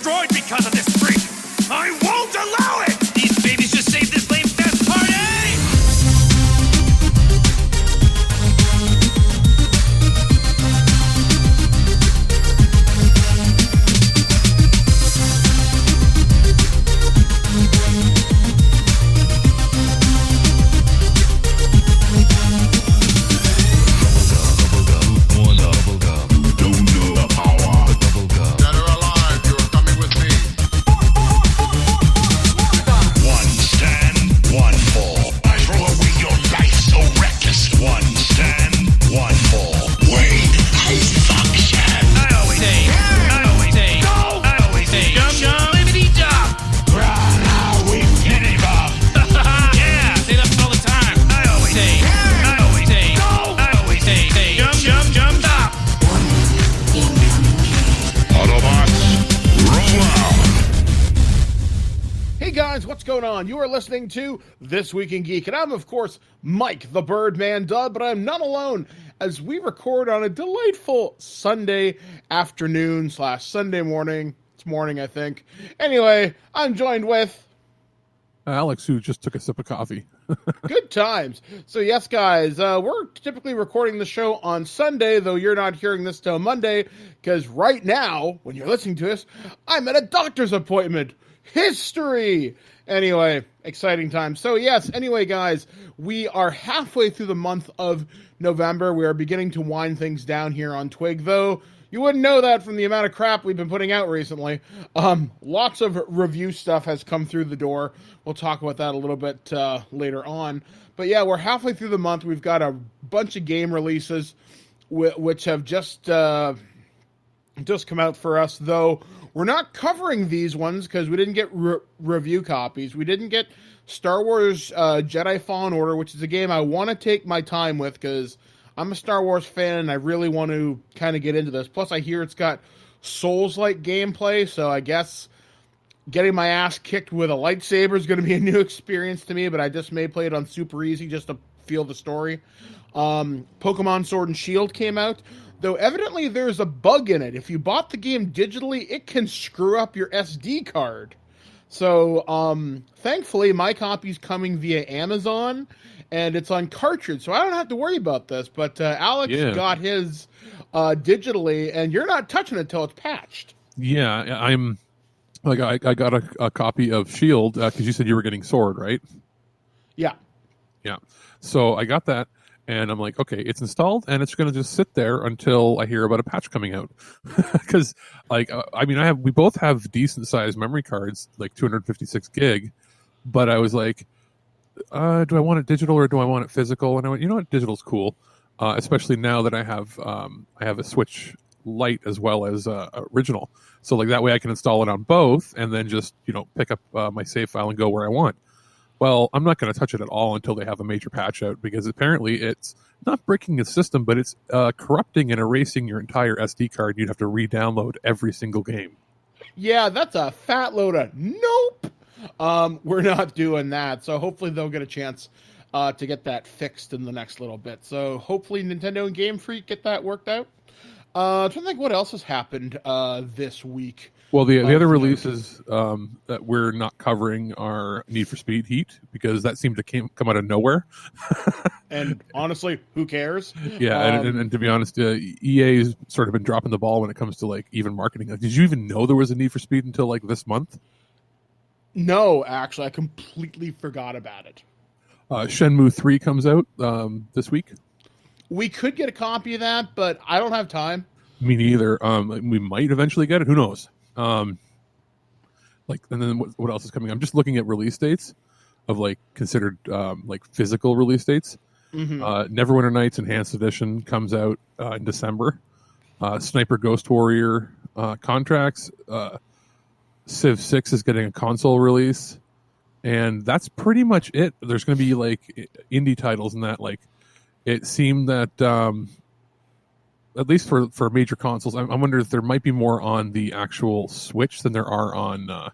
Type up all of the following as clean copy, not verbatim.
destroyed because of this freak. I won't allow it! These babies just saved this lame fest party! What's going on? You are listening to This Week in Geek, and I'm, of course, Mike, the Birdman Dud, but I'm not alone as we record on a delightful Sunday afternoon / Sunday morning. It's morning, I think. Anyway, I'm joined with... Alex, who just took a sip of coffee. Good times. So, yes, guys, we're typically recording the show on Sunday, though you're not hearing this till Monday, because right now, when you're listening to us, I'm at a doctor's appointment. History! Anyway, exciting time. So yes, anyway, guys, we are halfway through the month of November. We are beginning to wind things down here on TWIG, though you wouldn't know that from the amount of crap we've been putting out recently. Lots of review stuff has come through the door. We'll talk about that a little bit later on. But yeah, we're halfway through the month. We've got a bunch of game releases which have just come out for us, though. We're not covering these ones because we didn't get review copies. We didn't get Star Wars Jedi Fallen Order, which is a game I want to take my time with because I'm a Star Wars fan and I really want to kind of get into this. Plus, I hear it's got Souls-like gameplay, so I guess getting my ass kicked with a lightsaber is going to be a new experience to me, but I just may play it on super easy just to feel the story. Pokemon Sword and Shield came out. Though evidently there's a bug in it. If you bought the game digitally, it can screw up your SD card. So, thankfully, my copy's coming via Amazon, and it's on cartridge, so I don't have to worry about this. But Alex got his digitally, and you're not touching it till it's patched. Yeah, I'm like I got a copy of Shield because you said you were getting Sword, right? Yeah. So I got that. And I'm like, okay, it's installed, and it's going to just sit there until I hear about a patch coming out. Because, we both have decent sized memory cards, like 256 gig. But I was like, do I want it digital or do I want it physical? And I went, you know what, digital's cool, especially now that I have a Switch Lite as well as original. So like that way I can install it on both, and then just pick up my save file and go where I want. Well, I'm not going to touch it at all until they have a major patch out, because apparently it's not breaking the system, but it's corrupting and erasing your entire SD card. You'd have to re-download every single game. Yeah, that's a fat load of nope. We're not doing that. So hopefully they'll get a chance to get that fixed in the next little bit. So hopefully Nintendo and Game Freak get that worked out. I'm trying to think what else has happened this week. Well, the other releases that we're not covering are Need for Speed Heat, because that seemed to come out of nowhere. And honestly, who cares? Yeah, and to be honest, EA's sort of been dropping the ball when it comes to like even marketing. Like, did you even know there was a Need for Speed until like this month? No, actually, I completely forgot about it. Shenmue 3 comes out this week. We could get a copy of that, but I don't have time. Me neither. We might eventually get it. Who knows? And then what else is coming? I'm just looking at release dates of like considered like physical release dates. Mm-hmm. Neverwinter Nights Enhanced Edition comes out in December. Sniper Ghost Warrior contracts. Civ 6 is getting a console release, and that's pretty much it. There's going to be like indie titles, and that like it seemed that. At least for major consoles, I wonder if there might be more on the actual Switch than there are on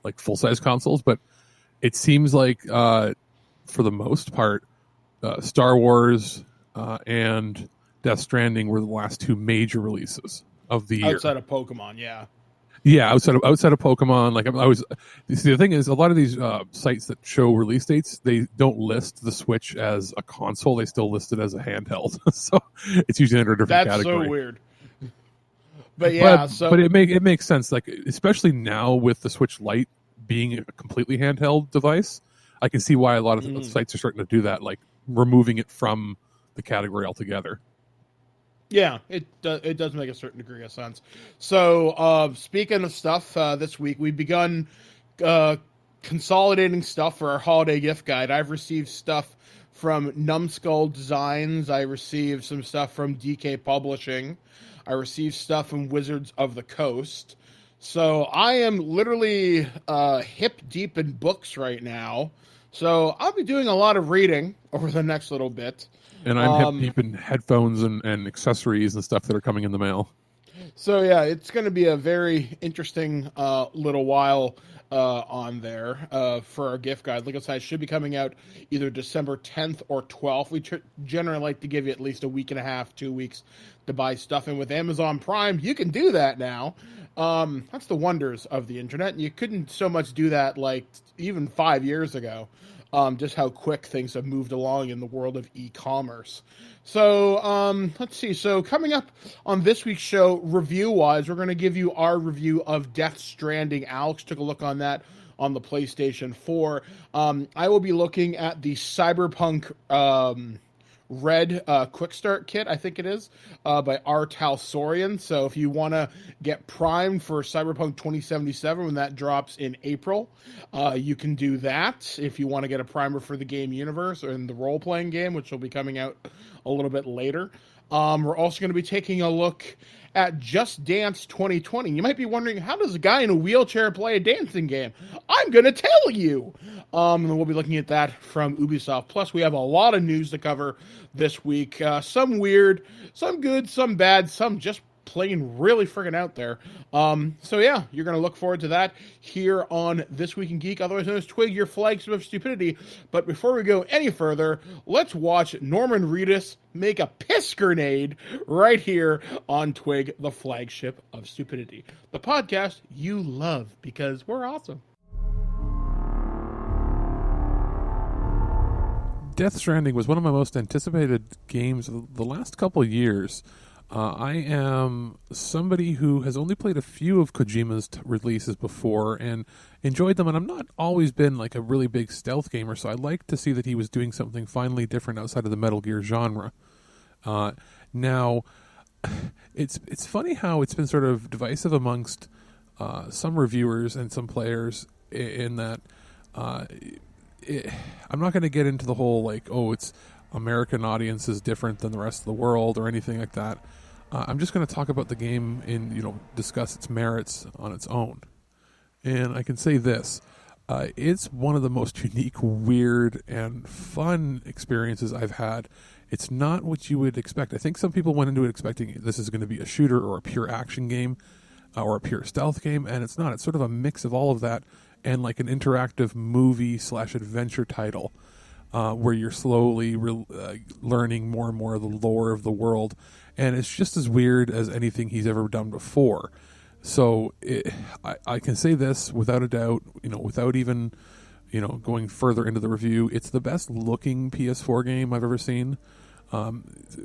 like full-size consoles. But it seems like, for the most part, Star Wars and Death Stranding were the last two major releases of the year. Outside of Pokemon, yeah. Yeah, outside of Pokemon, like I was. You see, the thing is, a lot of these sites that show release dates, they don't list the Switch as a console; they still list it as a handheld. So it's usually under a different That's category. so weird. But yeah, but it makes sense. Like especially now with the Switch Lite being a completely handheld device, I can see why a lot of sites are starting to do that, like removing it from the category altogether. Yeah, it does make a certain degree of sense. So, speaking of stuff, this week we've begun consolidating stuff for our holiday gift guide. I've received stuff from Numbskull Designs. I received some stuff from DK Publishing. I received stuff from Wizards of the Coast. So I am literally hip deep in books right now. So I'll be doing a lot of reading over the next little bit. And I'm hip deep in headphones and accessories and stuff that are coming in the mail. So yeah, it's going to be a very interesting little while on there for our gift guide. Like I said, it should be coming out either December 10th or 12th. We generally like to give you at least a week and a half, 2 weeks to buy stuff. And with Amazon Prime, you can do that now. That's the wonders of the internet. You couldn't so much do that like even 5 years ago. Just how quick things have moved along in the world of e-commerce. So, let's see. So coming up on this week's show, review-wise, we're going to give you our review of Death Stranding. Alex took a look on that on the PlayStation 4. I will be looking at the Cyberpunk Red Quick Start Kit, I think it is, by R. Talsorian. So if you want to get primed for Cyberpunk 2077 when that drops in April, you can do that. If you want to get a primer for the game universe or in the role-playing game, which will be coming out a little bit later. We're also going to be taking a look at Just Dance 2020. You might be wondering, how does a guy in a wheelchair play a dancing game? I'm going to tell you. And we'll be looking at that from Ubisoft. Plus, we have a lot of news to cover this week. Some weird, some good, some bad, some just plain really friggin' out there. So yeah, you're going to look forward to that here on This Week in Geek, otherwise known as TWIG, your flagship of stupidity. But before we go any further, let's watch Norman Reedus make a piss grenade right here on TWIG, the flagship of stupidity. The podcast you love because we're awesome. Death Stranding was one of my most anticipated games of the last couple of years. I am somebody who has only played a few of Kojima's releases before and enjoyed them, and I'm not always been like a really big stealth gamer, so I like to see that he was doing something finally different outside of the Metal Gear genre. Now, it's funny how it's been sort of divisive amongst some reviewers and some players in that I'm not going to get into the whole like, oh, it's American audience is different than the rest of the world or anything like that. I'm just going to talk about the game and discuss its merits on its own. And I can say this: it's one of the most unique, weird, and fun experiences I've had. It's not what you would expect. I think some people went into it expecting this is going to be a shooter or a pure action game or a pure stealth game, and it's not. It's sort of a mix of all of that and like an interactive movie/adventure title. Where you're slowly learning more and more of the lore of the world. And it's just as weird as anything he's ever done before. So I can say this without a doubt, without even, going further into the review, it's the best looking PS4 game I've ever seen.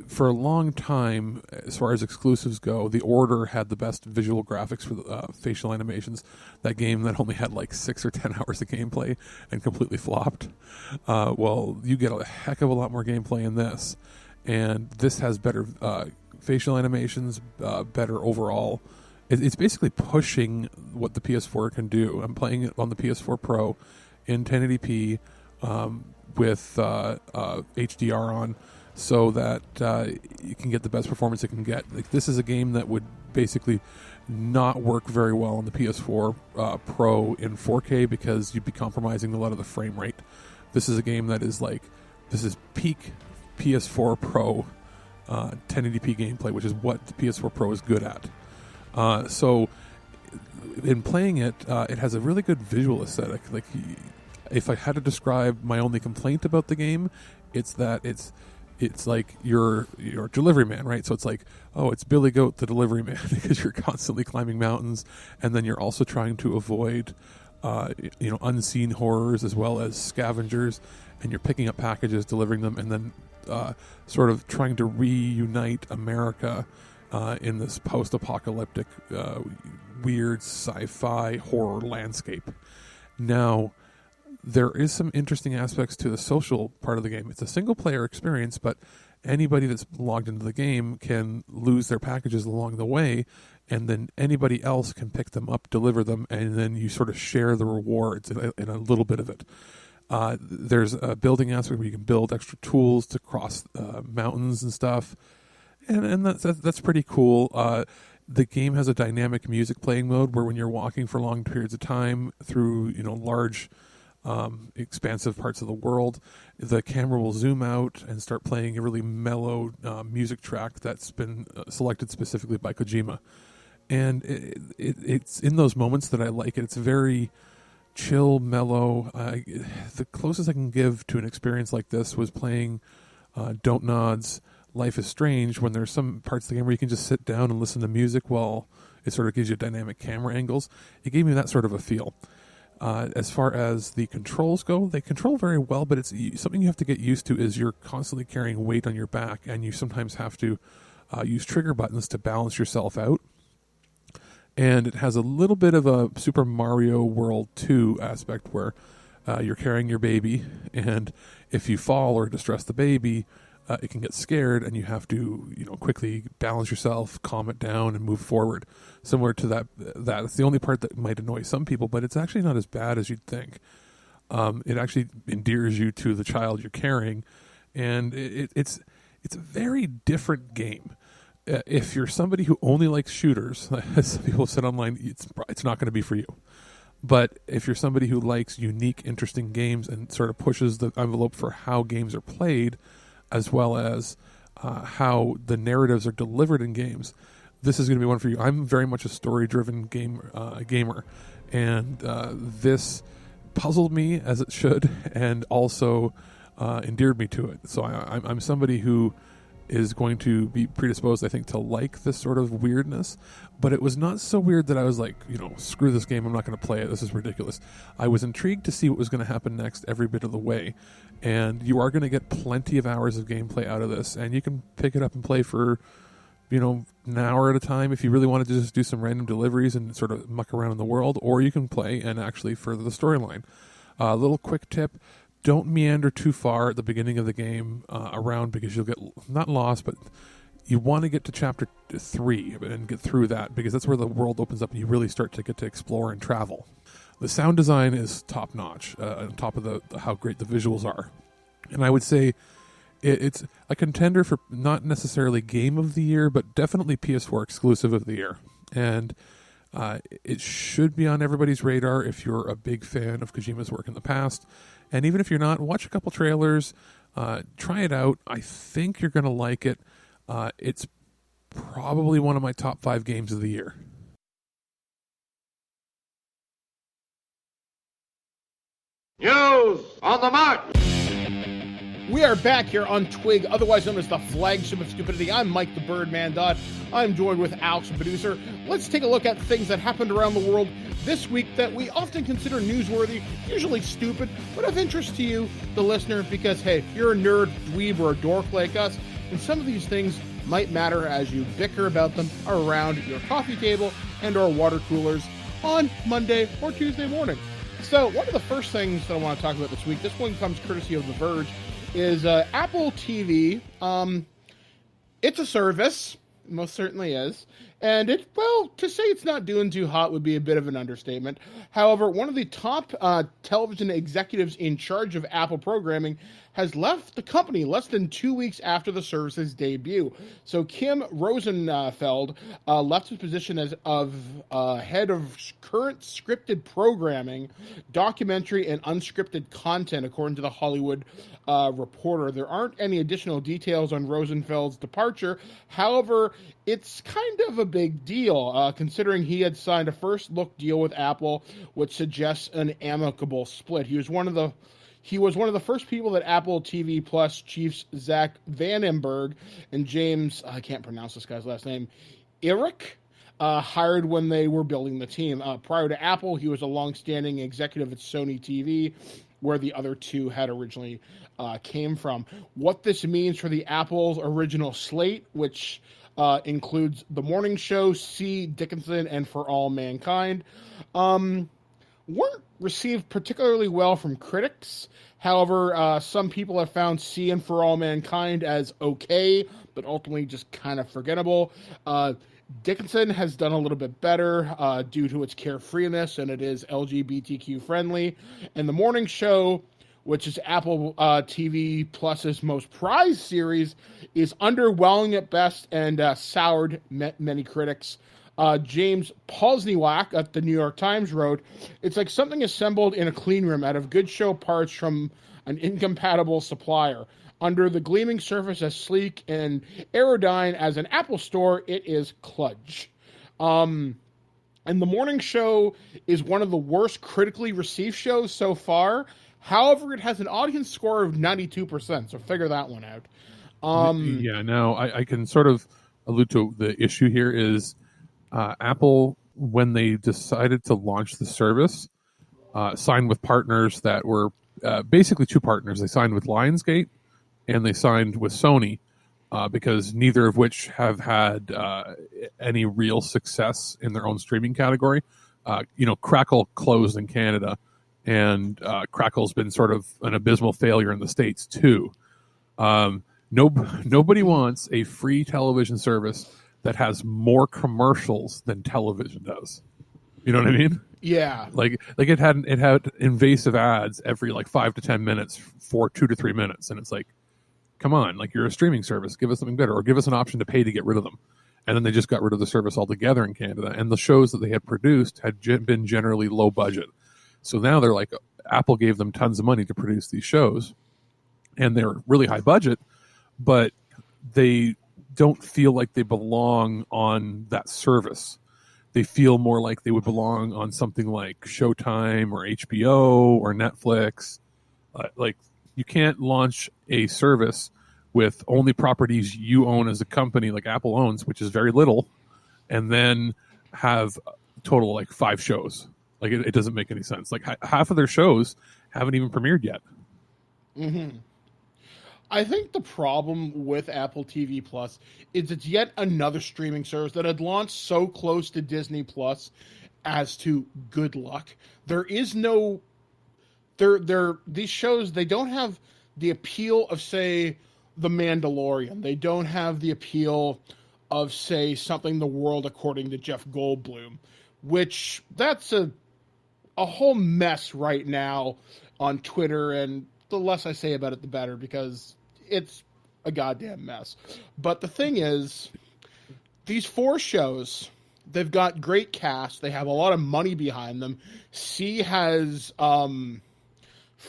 For a long time, as far as exclusives go, The Order had the best visual graphics for facial animations. That game that only had like 6 or 10 hours of gameplay and completely flopped. Well, you get a heck of a lot more gameplay in this. And this has better facial animations, better overall. It's basically pushing what the PS4 can do. I'm playing it on the PS4 Pro in 1080p with HDR on, so that you can get the best performance it can get. Like, this is a game that would basically not work very well on the PS4 Pro in 4K because you'd be compromising a lot of the frame rate. This is a game that is this is peak PS4 Pro 1080p gameplay, which is what the PS4 Pro is good at. So in playing it, it has a really good visual aesthetic. Like, if I had to describe my only complaint about the game, it's that it's like you're a delivery man, right? So it's like, oh, it's Billy Goat the delivery man, because you're constantly climbing mountains, and then you're also trying to avoid unseen horrors as well as scavengers, and you're picking up packages, delivering them, and then sort of trying to reunite America in this post-apocalyptic weird sci-fi horror landscape. Now, there is some interesting aspects to the social part of the game. It's a single-player experience, but anybody that's logged into the game can lose their packages along the way, and then anybody else can pick them up, deliver them, and then you sort of share the rewards in a little bit of it. There's a building aspect where you can build extra tools to cross mountains and stuff, and that's pretty cool. The game has a dynamic music playing mode where when you're walking for long periods of time through large expansive parts of the world, the camera will zoom out and start playing a really mellow music track that's been selected specifically by Kojima. And it's in those moments that I like it. It's very chill, mellow. The closest I can give to an experience like this was playing Don't Nod's Life is Strange, when there's some parts of the game where you can just sit down and listen to music while it sort of gives you dynamic camera angles. It gave me that sort of a feel. As far as the controls go, they control very well, but it's something you have to get used to is you're constantly carrying weight on your back, and you sometimes have to use trigger buttons to balance yourself out. And it has a little bit of a Super Mario World 2 aspect where you're carrying your baby, and if you fall or distress the baby, it can get scared, and you have to quickly balance yourself, calm it down, and move forward. Similar to that. That's the only part that might annoy some people, but it's actually not as bad as you'd think. It actually endears you to the child you're carrying, and it's a very different game. If you're somebody who only likes shooters, as people have said online, it's not going to be for you. But if you're somebody who likes unique, interesting games and sort of pushes the envelope for how games are played, as well as how the narratives are delivered in games, this is going to be one for you. I'm very much a story-driven gamer, and this puzzled me, as it should, and also endeared me to it. So I'm somebody who is going to be predisposed, I think, to like this sort of weirdness. But it was not so weird that I was like, screw this game, I'm not going to play it, this is ridiculous. I was intrigued to see what was going to happen next every bit of the way. And you are going to get plenty of hours of gameplay out of this, and you can pick it up and play for, an hour at a time if you really wanted to just do some random deliveries and sort of muck around in the world, or you can play and actually further the storyline. A little quick tip: don't meander too far at the beginning of the game around, because you'll get not lost, but you want to get to chapter 3 and get through that, because that's where the world opens up and you really start to get to explore and travel. The sound design is top notch, on top of how great the visuals are. And I would say it's a contender for not necessarily Game of the Year, but definitely PS4 exclusive of the year. And it should be on everybody's radar if you're a big fan of Kojima's work in the past. And even if you're not, watch a couple trailers, try it out. I think you're going to like it. It's probably one of my top 5 games of the year. News on the march! We are back here on TWIG, otherwise known as the flagship of stupidity. I'm Mike the Birdman Dodd. I'm joined with Alex, the producer. Let's take a look at things that happened around the world this week that we often consider newsworthy, usually stupid, but of interest to you, the listener, because, hey, if you're a nerd, dweeb, or a dork like us, then some of these things might matter as you bicker about them around your coffee table and or water coolers on Monday or Tuesday morning. So one of the first things that I want to talk about this week, this one comes courtesy of The Verge, is Apple TV. It's a service, most certainly is, and to say it's not doing too hot would be a bit of an understatement. However, one of the top television executives in charge of Apple programming has left the company less than 2 weeks after the service's debut. So Kim Rosenfeld left his position as head of current scripted programming, documentary, and unscripted content, according to the Hollywood Reporter. There aren't any additional details on Rosenfeld's departure. However, it's kind of a big deal, considering he had signed a first-look deal with Apple, which suggests an amicable split. He was one of the He was one of the first people that Apple TV Plus chiefs Zach Vandenberg and James, I can't pronounce this guy's last name, Eric, hired when they were building the team. Prior to Apple, he was a long-standing executive at Sony TV, where the other two had originally came from. What this means for the Apple's original slate, which includes The Morning Show, C. Dickinson, and For All Mankind, weren't received particularly well from critics. However, some people have found C and For All Mankind as okay, but ultimately just kind of forgettable. Dickinson has done a little bit better due to its carefreeness, and it is LGBTQ friendly. And The Morning Show, which is Apple TV Plus's most prized series, is underwhelming at best and soured many critics. James Posniak at the New York Times wrote, "It's like something assembled in a clean room out of good show parts from an incompatible supplier. Under the gleaming surface as sleek and aerodyne as an Apple store, it is kludge." And The Morning Show is one of the worst critically received shows so far. However, it has an audience score of 92%, so figure that one out. Now I can sort of allude to the issue here is Apple, when they decided to launch the service, signed with partners that were basically two partners. They signed with Lionsgate and they signed with Sony because neither of which have had any real success in their own streaming category. Crackle closed in Canada, and Crackle's been sort of an abysmal failure in the States too. Nobody wants a free television service that has more commercials than television does. You know what I mean? Yeah. Like it had invasive ads every 5 to 10 minutes for 2 to 3 minutes, and it's like, come on, you're a streaming service, give us something better, or give us an option to pay to get rid of them. And then they just got rid of the service altogether in Canada, and the shows that they had produced had been generally low budget. So now they're like, Apple gave them tons of money to produce these shows, and they're really high budget, but they don't feel like they belong on that service. They feel more like they would belong on something like Showtime or HBO or Netflix. You can't launch a service with only properties you own as a company, like Apple owns, which is very little, and then have a total 5 shows. It doesn't make any sense. Half of their shows haven't even premiered yet. Mm-hmm. I think the problem with Apple TV Plus is it's yet another streaming service that had launched so close to Disney Plus as to good luck. There is no... These shows, they don't have the appeal of, say, The Mandalorian. They don't have the appeal of, say, something The World According to Jeff Goldblum, which that's a whole mess right now on Twitter, and the less I say about it, the better, because it's a goddamn mess. But the thing is, these 4 shows, they've got great cast. They have a lot of money behind them. C has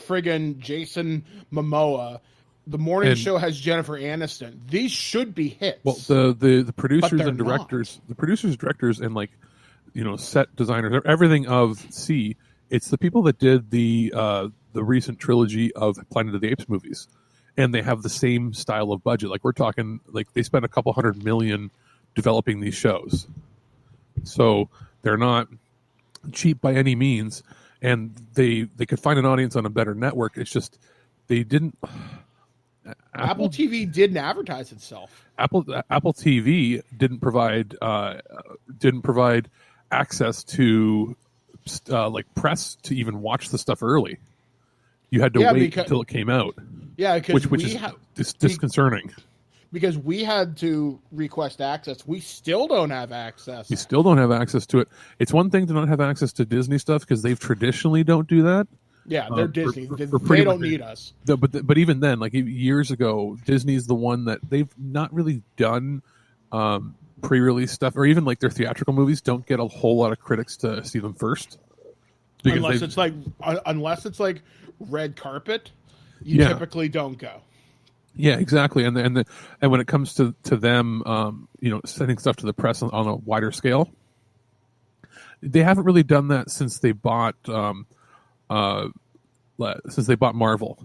friggin' Jason Momoa. The Morning Show has Jennifer Aniston. These should be hits. Well, the producers and directors, and set designers, everything of C, it's the people that did the recent trilogy of Planet of the Apes movies, and they have the same style of budget. We're talking, they spent a couple $100 million developing these shows, so they're not cheap by any means, and they could find an audience on a better network. It's just they didn't. Apple TV didn't advertise itself. Apple TV didn't provide access to press to even watch the stuff early. You had to wait until it came out. Yeah, which is disconcerting. Because we had to request access. We still don't have access. You still don't have access to it. It's one thing to not have access to Disney stuff because they've traditionally don't do that. Yeah, they're Disney. They don't need us. But even then, years ago, Disney's the one that they've not really done pre-release stuff, or even their theatrical movies don't get a whole lot of critics to see them first. Unless it's like red carpet, you typically don't go. Yeah, exactly. And when it comes to them, sending stuff to the press on a wider scale, they haven't really done that since they bought since they bought Marvel.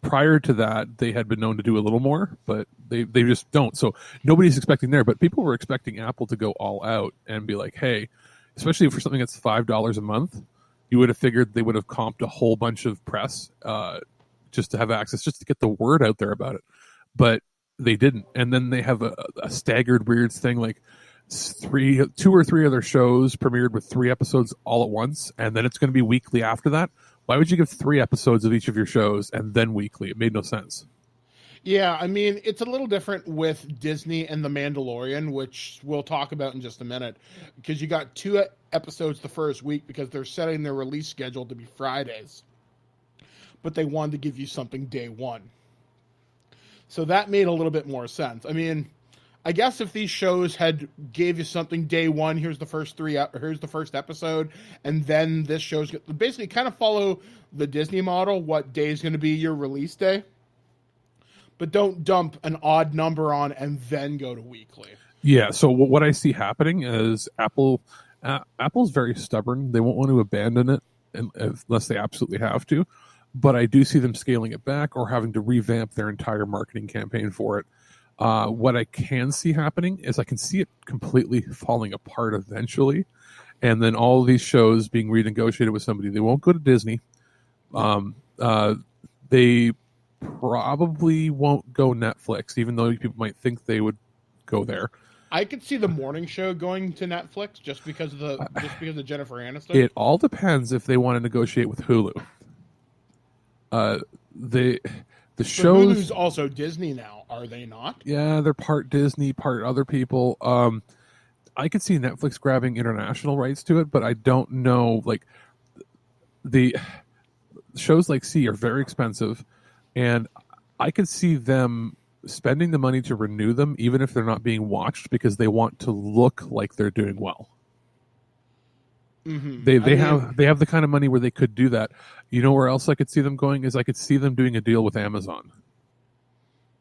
Prior to that, they had been known to do a little more, but they just don't. So nobody's expecting there, but people were expecting Apple to go all out and be like, hey, especially for something that's $5 a month, you would have figured they would have comped a whole bunch of press just to have access, just to get the word out there about it. But they didn't. And then they have a staggered weird thing, like 2 or 3 other shows premiered with 3 episodes all at once, and then it's going to be weekly after that. Why would you give 3 episodes of each of your shows and then weekly? It made no sense. Yeah, I mean, it's a little different with Disney and The Mandalorian, which we'll talk about in just a minute, because you got 2 episodes the first week because they're setting their release schedule to be Fridays. But they wanted to give you something day one. So that made a little bit more sense. I mean, I guess if these shows had gave you something day one, here's the first episode, and then this show's basically kind of follow the Disney model, what day is going to be your release day, but don't dump an odd number on and then go to weekly. Yeah, so what I see happening is Apple's very stubborn. They won't want to abandon it unless they absolutely have to, but I do see them scaling it back or having to revamp their entire marketing campaign for it. What I can see happening is I can see it completely falling apart eventually, and then all of these shows being renegotiated with somebody. They won't go to Disney. They probably won't go Netflix, even though people might think they would go there. I could see the morning show going to Netflix just because of Jennifer Aniston. It all depends if they want to negotiate with Hulu. The shows Hulu's also Disney now, are they not? Yeah, they're part Disney, part other people. I could see Netflix grabbing international rights to it, but I don't know. Like the shows like C are very expensive, and I could see them spending the money to renew them, even if they're not being watched, because they want to look like they're doing well. Mm-hmm. They have the kind of money where they could do that. You know where else I could see them going is I could see them doing a deal with Amazon.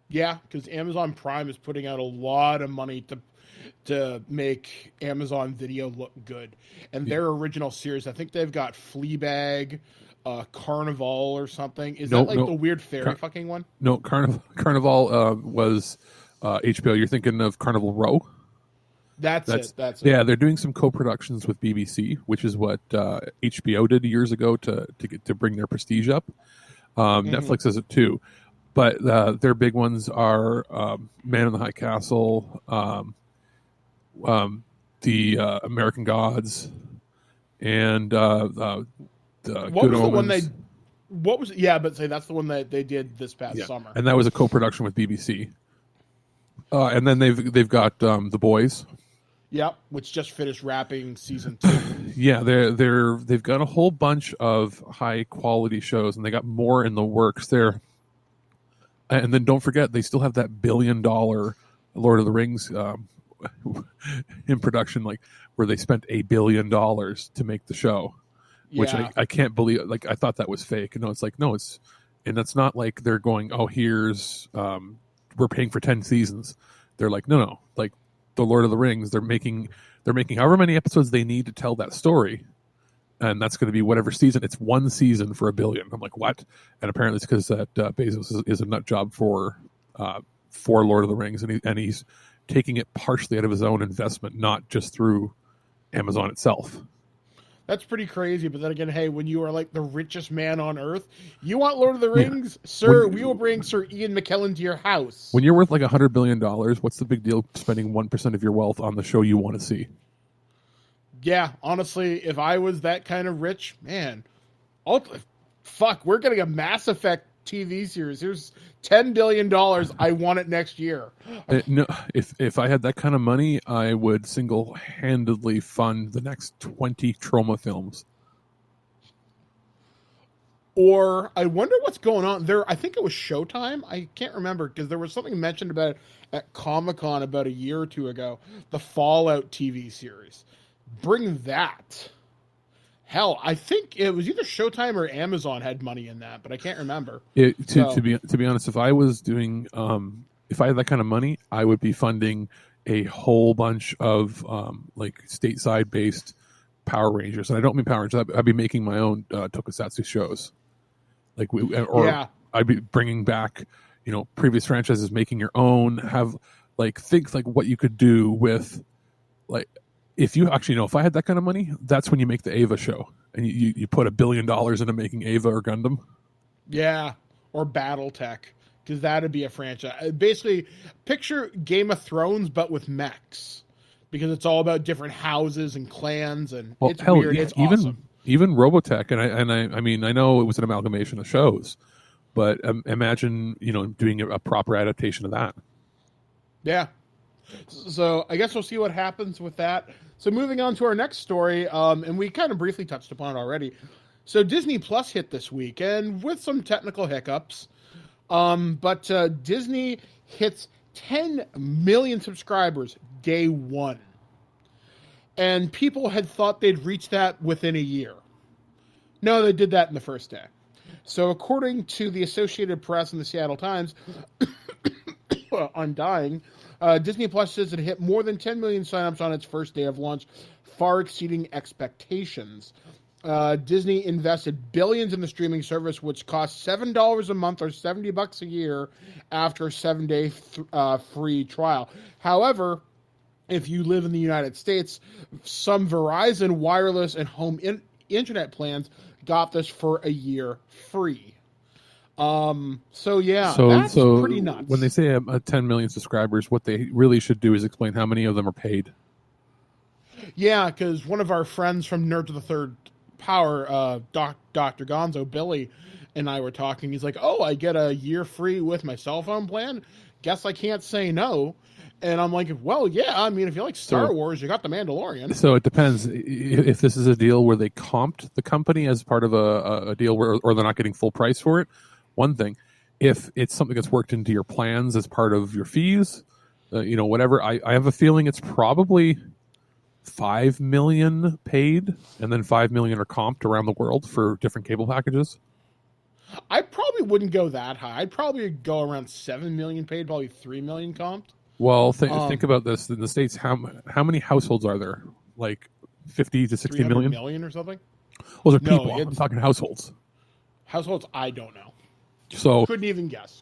Yeah, because Amazon Prime is putting out a lot of money to make Amazon Video look good, and their original series, I think they've got Fleabag, Carnival or something. Is that the weird fairy fucking one? No, Carnival was HBO. You're thinking of Carnival Row. That's it. Yeah, they're doing some co-productions with BBC, which is what HBO did years ago to bring their prestige up. Netflix does it too, but their big ones are Man in the High Castle, the American Gods, and the what Good was Omens. the one they? What was? Yeah, but say that's the one that they did this past summer, and that was a co-production with BBC. And then they've got The Boys. Yep, which just finished wrapping season 2. Yeah, they've got a whole bunch of high quality shows, and they got more in the works there. And then don't forget, they still have that $1 billion Lord of the Rings in production, like where they spent $1 billion to make the show, which I can't believe. Like I thought that was fake. No, it's like no, it's and that's not like they're going, oh, here's we're paying for 10 seasons. They're like, no, like the Lord of the Rings, they're making however many episodes they need to tell that story, and that's going to be whatever season. It's one season for $1 billion. I'm like, what? And apparently it's because that Bezos is a nut job for Lord of the Rings, and he's taking it partially out of his own investment, not just through Amazon itself. That's pretty crazy, but then again, hey, when you are like the richest man on earth, you want Lord of the Rings? Sir, we will bring Sir Ian McKellen to your house. When you're worth like $100 billion, what's the big deal spending 1% of your wealth on the show you want to see? Yeah, honestly, if I was that kind of rich, man, we're getting a Mass Effect TV series. Here's $10 billion. I want it next year. No, if I had that kind of money, I would single-handedly fund the next 20 Troma films. Or I wonder what's going on there. I think it was Showtime. I can't remember because there was something mentioned about it at Comic-Con about a year or two ago. The Fallout TV series. Bring that. Hell, I think it was either Showtime or Amazon had money in that, but I can't remember. To be honest, if I was doing, if I had that kind of money, I would be funding a whole bunch of like stateside based Power Rangers, and I don't mean Power Rangers. I'd be making my own tokusatsu shows. Like or Yeah. I'd be bringing back, previous franchises, making your own. Have think like what you could do with like if you actually if I had that kind of money, that's when you make the Ava show and you put $1 billion into making Ava or Gundam. Yeah, or BattleTech, because that'd be a franchise. Basically, picture Game of Thrones, but with mechs, because it's all about different houses and clans, and Well, it's hell, weird. It's awesome. Even Robotech, and I mean, I know it was an amalgamation of shows, but imagine doing a proper adaptation of that. Yeah. So I guess we'll see what happens with that. So moving on to our next story, and we kind of briefly touched upon it already. So Disney Plus hit this week, and with some technical hiccups, but Disney hits 10 million subscribers day one. And people had thought they'd reach that within a year. No, they did that in the first day. So according to the Associated Press and the Seattle Times, Undying, Disney Plus says it hit more than 10 million signups on its first day of launch, far exceeding expectations. Disney invested billions in the streaming service, which costs $7 a month or $70 a year after a 7-day free trial. However, if you live in the United States, some Verizon wireless and home internet plans got this for a year free. So that's pretty nuts. When they say 10 million subscribers, what they really should do is explain how many of them are paid. Yeah, because one of our friends from Nerd to the Third Power, Dr. Gonzo, Billy, and I were talking. He's like, "Oh, I get a year free with my cell phone plan. Guess I can't say no." And I'm like, "Well, yeah. I mean, if you like Star Wars, you got The Mandalorian." So it depends if this is a deal where they comped the company as part of a deal or they're not getting full price for it. One thing, if it's something that's worked into your plans as part of your fees, whatever. I have a feeling it's probably 5 million paid, and then 5 million are comped around the world for different cable packages. I probably wouldn't go that high. I'd probably go around 7 million paid, probably 3 million comped. Well, think about this. In the States, how many households are there? Like 50 to 60 million? Million or something? Those are people. I'm talking households. Households, I don't know. So couldn't even guess.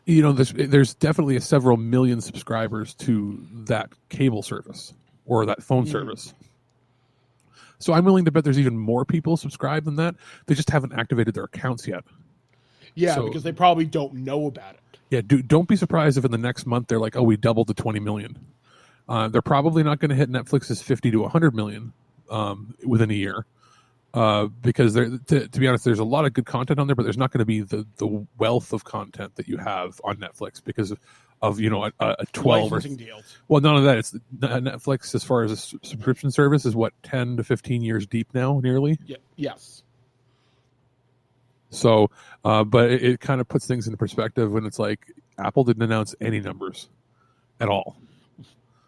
There's definitely several million subscribers to that cable service or that phone service. So I'm willing to bet there's even more people subscribed than that. They just haven't activated their accounts yet. Yeah, because they probably don't know about it. Yeah, don't be surprised if in the next month they're like, "Oh, we doubled to 20 million." They're probably not going to hit Netflix's 50 to 100 million within a year. Because to be honest, there's a lot of good content on there, but there's not going to be the wealth of content that you have on Netflix because of a 12 licensing deals. Well, none of that. It's Netflix as far as a subscription service is what 10 to 15 years deep now, nearly. Yeah. Yes. So, but it kind of puts things into perspective when it's like Apple didn't announce any numbers at all.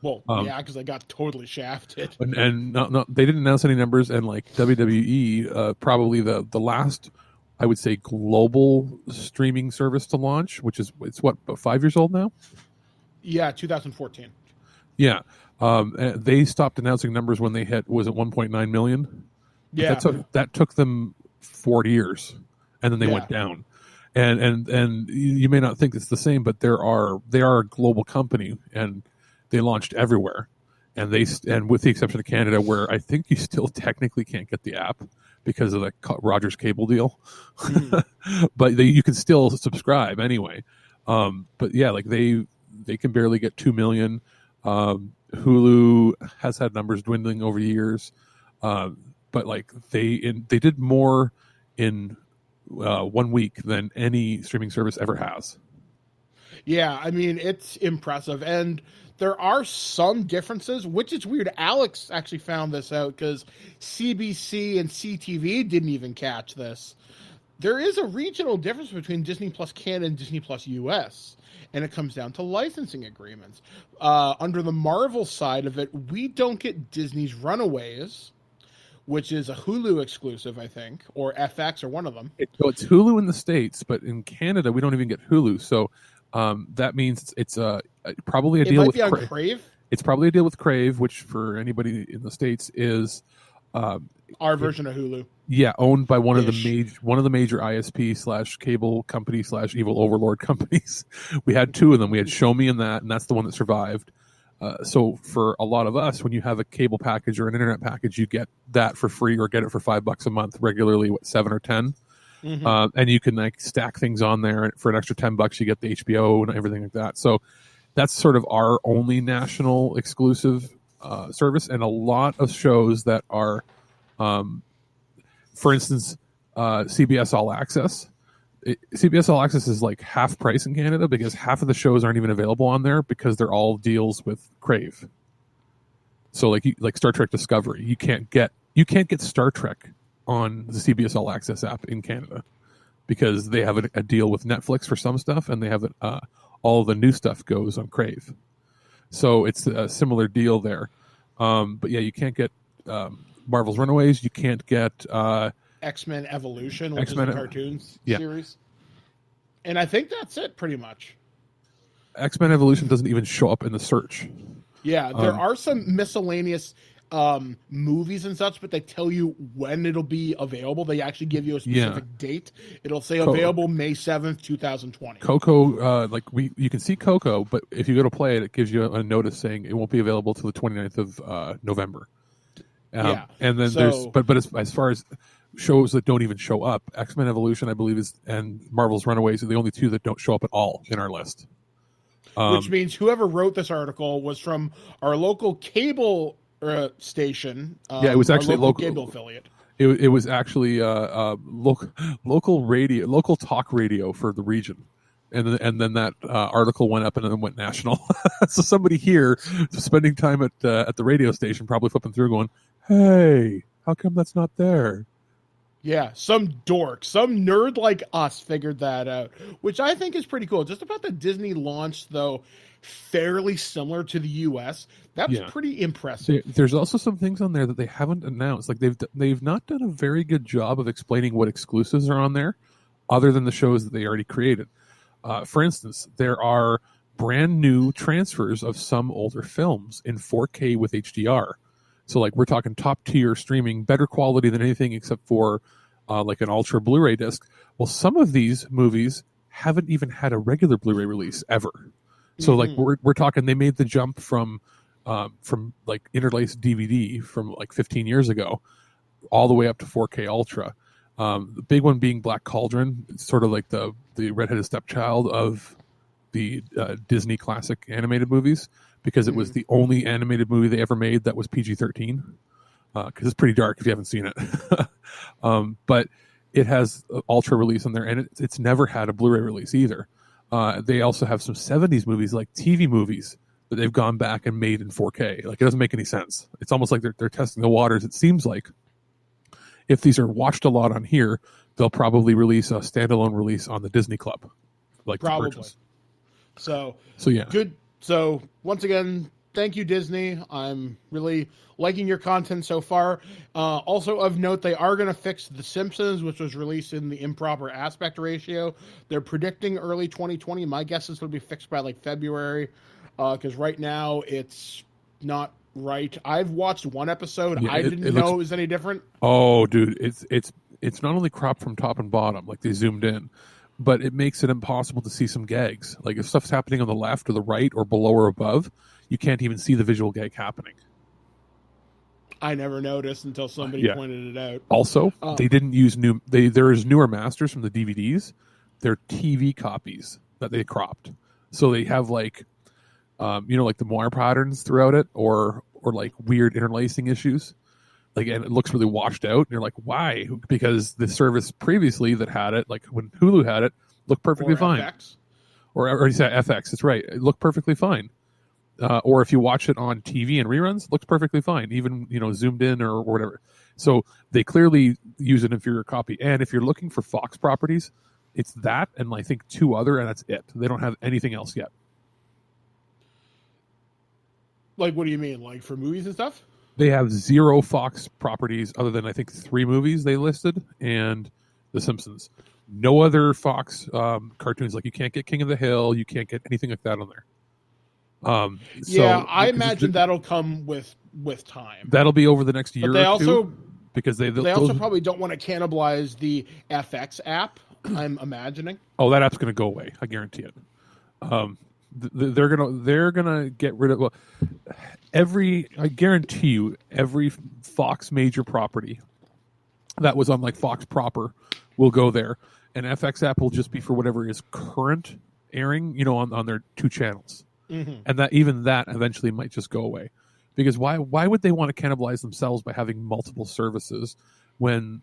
Well, because they got totally shafted. And no, they didn't announce any numbers. And like WWE, probably the last, I would say, global streaming service to launch, which is about 5 years old now. Yeah, 2014. Yeah, they stopped announcing numbers when they hit 1.9 million. Yeah, that took them 4 years, and then they went down. And you may not think it's the same, but they are a global company and they launched everywhere, and with the exception of Canada, where I think you still technically can't get the app because of the Rogers cable deal, but you can still subscribe anyway. But yeah, like they can barely get 2 million. Hulu has had numbers dwindling over years, but like they did more in 1 week than any streaming service ever has. Yeah, I mean, it's impressive. And there are some differences, which is weird. Alex actually found this out because CBC and CTV didn't even catch this. There is a regional difference between Disney Plus Canada and Disney Plus US, and it comes down to licensing agreements. Under the Marvel side of it, we don't get Disney's Runaways, which is a Hulu exclusive, I think, or FX, or one of them. So it's Hulu in the States, but in Canada, we don't even get Hulu. So that means it's probably a deal with Crave. It's probably a deal with Crave, which for anybody in the States is Our version of Hulu. Yeah, owned by one of Ish. the major ISP / cable company / evil overlord companies. We had two of them. We had Show Me and that's the one that survived. So for a lot of us, when you have a cable package or an internet package, you get that for free or get it for $5 a month regularly. What, 7 or 10? And you can like stack things on there for an extra $10. You get the HBO and everything like that. So that's sort of our only national exclusive service, and a lot of shows that are. For instance, CBS All Access. CBS All Access is like half price in Canada because half of the shows aren't even available on there because they're all deals with Crave. So like Star Trek Discovery, you can't get Star Trek on the CBS All Access app in Canada because they have a deal with Netflix for some stuff, and they have all of the new stuff goes on Crave. So it's a similar deal there. But yeah, you can't get Marvel's Runaways. You can't get X-Men Evolution, which is a cartoon series. And I think that's it, pretty much. X-Men Evolution doesn't even show up in the search. Yeah, there are some miscellaneous movies and such, but they tell you when it'll be available. They actually give you a specific date. It'll say available May 7th, 2020. Coco, you can see Coco, but if you go to play it, it gives you a notice saying it won't be available till the 29th of November. And then there's as far as shows that don't even show up, X-Men Evolution, I believe, and Marvel's Runaways are the only two that don't show up at all in our list. Which means whoever wrote this article was from our local cable station. It was actually local cable affiliate. It was actually local radio, local talk radio for the region. And then that article went up and then went national. So somebody here spending time at the radio station, probably flipping through, going, "Hey, how come that's not there?" Yeah, some dork, some nerd like us figured that out, which I think is pretty cool. Just about the Disney launch, though, fairly similar to the U.S. That's pretty impressive. There's also some things on there that they haven't announced. Like they've not done a very good job of explaining what exclusives are on there, other than the shows that they already created. For instance, there are brand new transfers of some older films in 4K with HDR. So like we're talking top tier streaming, better quality than anything except for like an ultra Blu-ray disc. Well, some of these movies haven't even had a regular Blu-ray release ever. So like we're talking, they made the jump from like interlaced DVD from like 15 years ago all the way up to 4K ultra. The big one being Black Cauldron. It's sort of like the redheaded stepchild of the Disney classic animated movies, because it was the only animated movie they ever made that was PG-13, because it's pretty dark if you haven't seen it. But it has ultra release on there, and it's never had a Blu-ray release either. They also have some 70s movies, like TV movies, that they've gone back and made in 4K. Like, it doesn't make any sense. It's almost like they're testing the waters. It seems like if these are watched a lot on here, they'll probably release a standalone release on the Disney Club. Like, probably. So yeah. Good. So once again, thank you, Disney. I'm really liking your content so far. Also of note, they are going to fix The Simpsons, which was released in the improper aspect ratio. They're predicting early 2020. My guess is it'll be fixed by like February, because right now it's not right. I've watched one episode. I didn't know it was any different. Oh, dude, it's not only cropped from top and bottom, like they zoomed in, but it makes it impossible to see some gags. Like if stuff's happening on the left or the right or below or above, you can't even see the visual gag happening. I never noticed until somebody pointed it out. Also, they didn't use there is newer masters from the DVDs. They're TV copies that they cropped. So they have like, like the moire patterns throughout it, or like weird interlacing issues. Like, and it looks really washed out. And you're like, why? Because the service previously that had it, like when Hulu had it, looked perfectly fine. FX. Or you said FX. That's right. It looked perfectly fine. Or if you watch it on TV and reruns, it looks perfectly fine, even zoomed in or whatever. So they clearly use an inferior copy. And if you're looking for Fox properties, it's that and I think two other, and that's it. They don't have anything else yet. Like, what do you mean? Like for movies and stuff? They have 0 Fox properties other than I think 3 movies they listed and The Simpsons. No other Fox cartoons. Like you can't get King of the Hill. You can't get anything like that on there. I imagine that'll come with time. That'll be over the next year. But they or also two. because They also probably don't want to cannibalize the FX app, I'm imagining. Oh, that app's going to go away. I guarantee it. They're gonna get rid of I guarantee you every Fox major property that was on like Fox proper will go there, and FX app will just be for whatever is current airing, on their 2 channels, and that eventually might just go away, because why would they want to cannibalize themselves by having multiple services when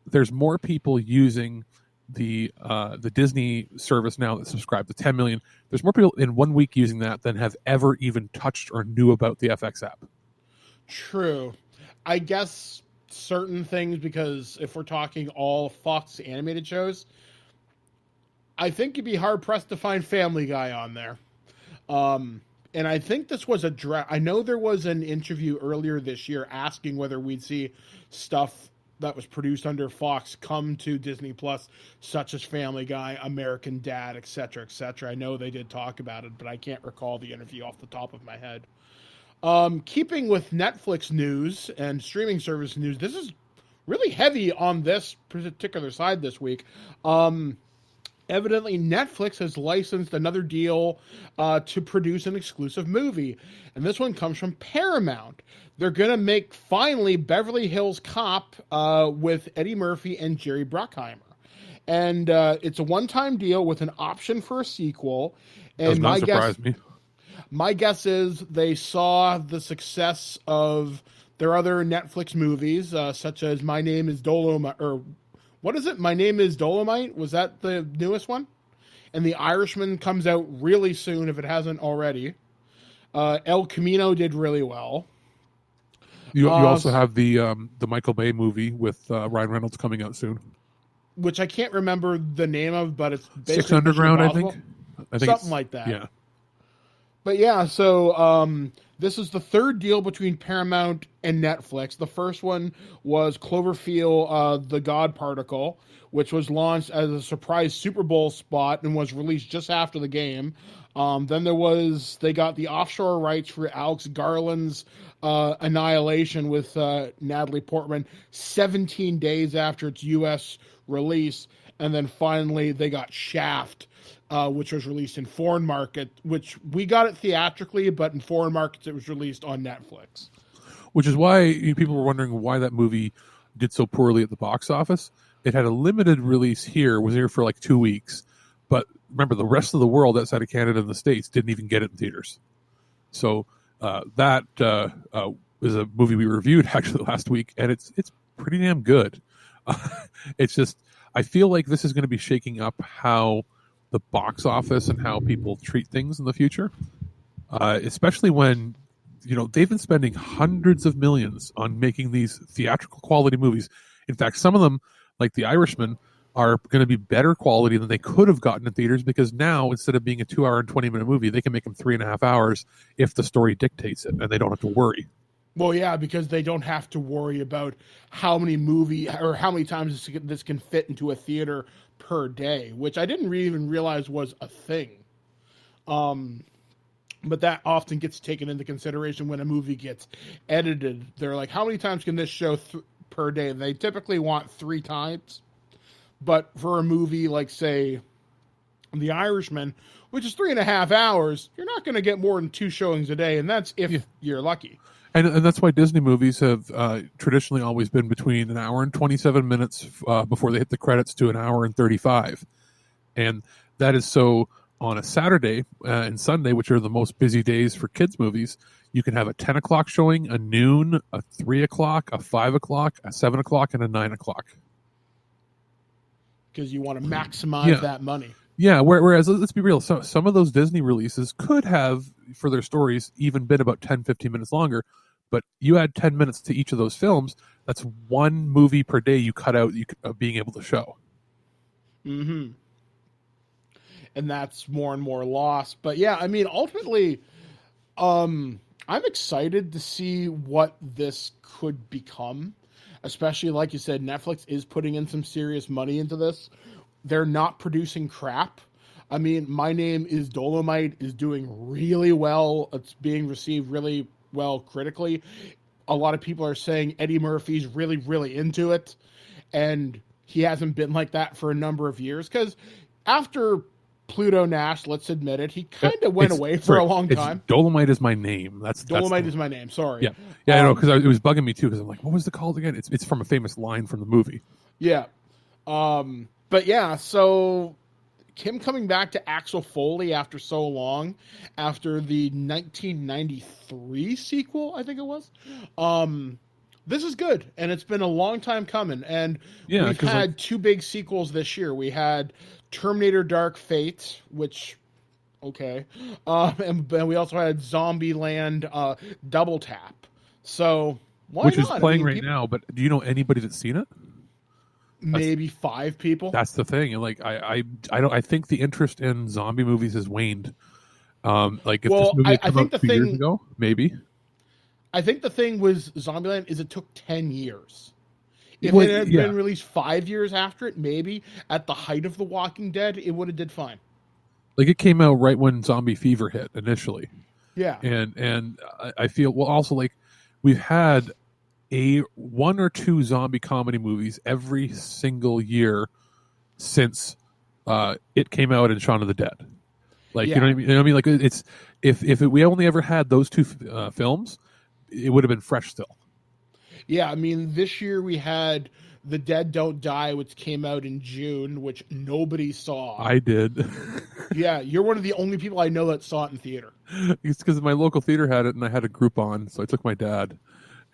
there's more people using the Disney service now that subscribe to 10 million. There's more people in 1 week using that than have ever even touched or knew about the FX app. True. I guess certain things, because if we're talking all Fox animated shows, I think you'd be hard pressed to find Family Guy on there. And I think this was I know there was an interview earlier this year asking whether we'd see stuff that was produced under Fox come to Disney Plus, such as Family Guy, American Dad, etc., etc. I know they did talk about it, but I can't recall the interview off the top of my head. Keeping with Netflix news and streaming service news, this is really heavy on this particular side this week. Evidently, Netflix has licensed another deal to produce an exclusive movie. And this one comes from Paramount. They're going to make, finally, Beverly Hills Cop with Eddie Murphy and Jerry Bruckheimer. And it's a one-time deal with an option for a sequel. And does not surprise me. My guess is they saw the success of their other Netflix movies, such as My Name is Dolomite, or what is it? My Name is Dolomite? Was that the newest one? And The Irishman comes out really soon if it hasn't already. El Camino did really well. You also have the Michael Bay movie with Ryan Reynolds coming out soon, which I can't remember the name of, but it's basically Six Underground, I think something like that. Yeah. But yeah, so this is the third deal between Paramount and Netflix. The first one was Cloverfield, The God Particle, which was launched as a surprise Super Bowl spot and was released just after the game. Then they got the offshore rights for Alex Garland's Annihilation with Natalie Portman 17 days after its U.S. release. And then finally they got Shaft, which was released in foreign market, which we got it theatrically, but in foreign markets it was released on Netflix. Which is why people were wondering why that movie did so poorly at the box office. It had a limited release here, was here for like 2 weeks. But remember, the rest of the world outside of Canada and the States didn't even get it in theaters. So that is a movie we reviewed actually last week, and it's pretty damn good. It's just, I feel like this is going to be shaking up how the box office and how people treat things in the future, especially when they've been spending hundreds of millions on making these theatrical quality movies. In fact, some of them, like The Irishman, are going to be better quality than they could have gotten in theaters, because now, instead of being a 2-hour and 20-minute movie, they can make them 3.5 hours if the story dictates it, and they don't have to worry. Well, yeah, because they don't have to worry about how many times this can fit into a theater per day, which I didn't even realize was a thing. But that often gets taken into consideration when a movie gets edited. They're like, how many times can this show per day? And they typically want 3 times. But for a movie like, say, The Irishman, which is 3.5 hours, you're not going to get more than 2 showings a day, and that's if you're lucky. And that's why Disney movies have traditionally always been between an hour and 27 minutes before they hit the credits to an hour and 35. And that is so on a Saturday and Sunday, which are the most busy days for kids' movies, you can have a 10 o'clock showing, a noon, a 3 o'clock, a 5 o'clock, a 7 o'clock, and a 9 o'clock. Because you want to maximize that money. Yeah, whereas, let's be real, some of those Disney releases could have, for their stories, even been about 10, 15 minutes longer. But you add 10 minutes to each of those films, that's 1 movie per day you cut out of being able to show. Mm-hmm. And that's more and more lost. But yeah, I mean, ultimately, I'm excited to see what this could become. Especially, like you said, Netflix is putting in some serious money into this. They're not producing crap. I mean, My Name is Dolomite is doing really well. It's being received really well critically. a lot of people are saying Eddie Murphy's really, really into it, and he hasn't been like that for a number of years. Because after Pluto Nash, let's admit it, he kind of went away for a long time. Dolomite is my name. Dolomite is my name. Sorry. Yeah, I know, because it was bugging me too. Because I'm like, what was it called again? It's from a famous line from the movie. Yeah, but yeah, so him coming back to Axel Foley after so long, after the 1993 sequel, I think it was. This is good, and it's been a long time coming. And we've had two big sequels this year. We had Terminator Dark Fate, which, okay. And we also had Zombieland Double Tap. So, which is playing right now, but do you know anybody that's seen it? Maybe 5 people. That's the thing. And like, I think the interest in zombie movies has waned. Like if this movie had come out 2 years ago, maybe. I think the thing with Zombieland is it took 10 years. If it had been released 5 years after it, maybe at the height of The Walking Dead, it would have did fine. Like it came out right when zombie fever hit initially. Yeah. And I feel, well, also like we've had one or two zombie comedy movies every single year since it came out in Shaun of the Dead. Like, you know what I mean? You know what I mean? Like it's, we only ever had those two films, it would have been fresh still. Yeah, I mean, this year we had The Dead Don't Die, which came out in June, which nobody saw. I did. Yeah, you're one of the only people I know that saw it in theater. It's because my local theater had it, and I had a group on, so I took my dad,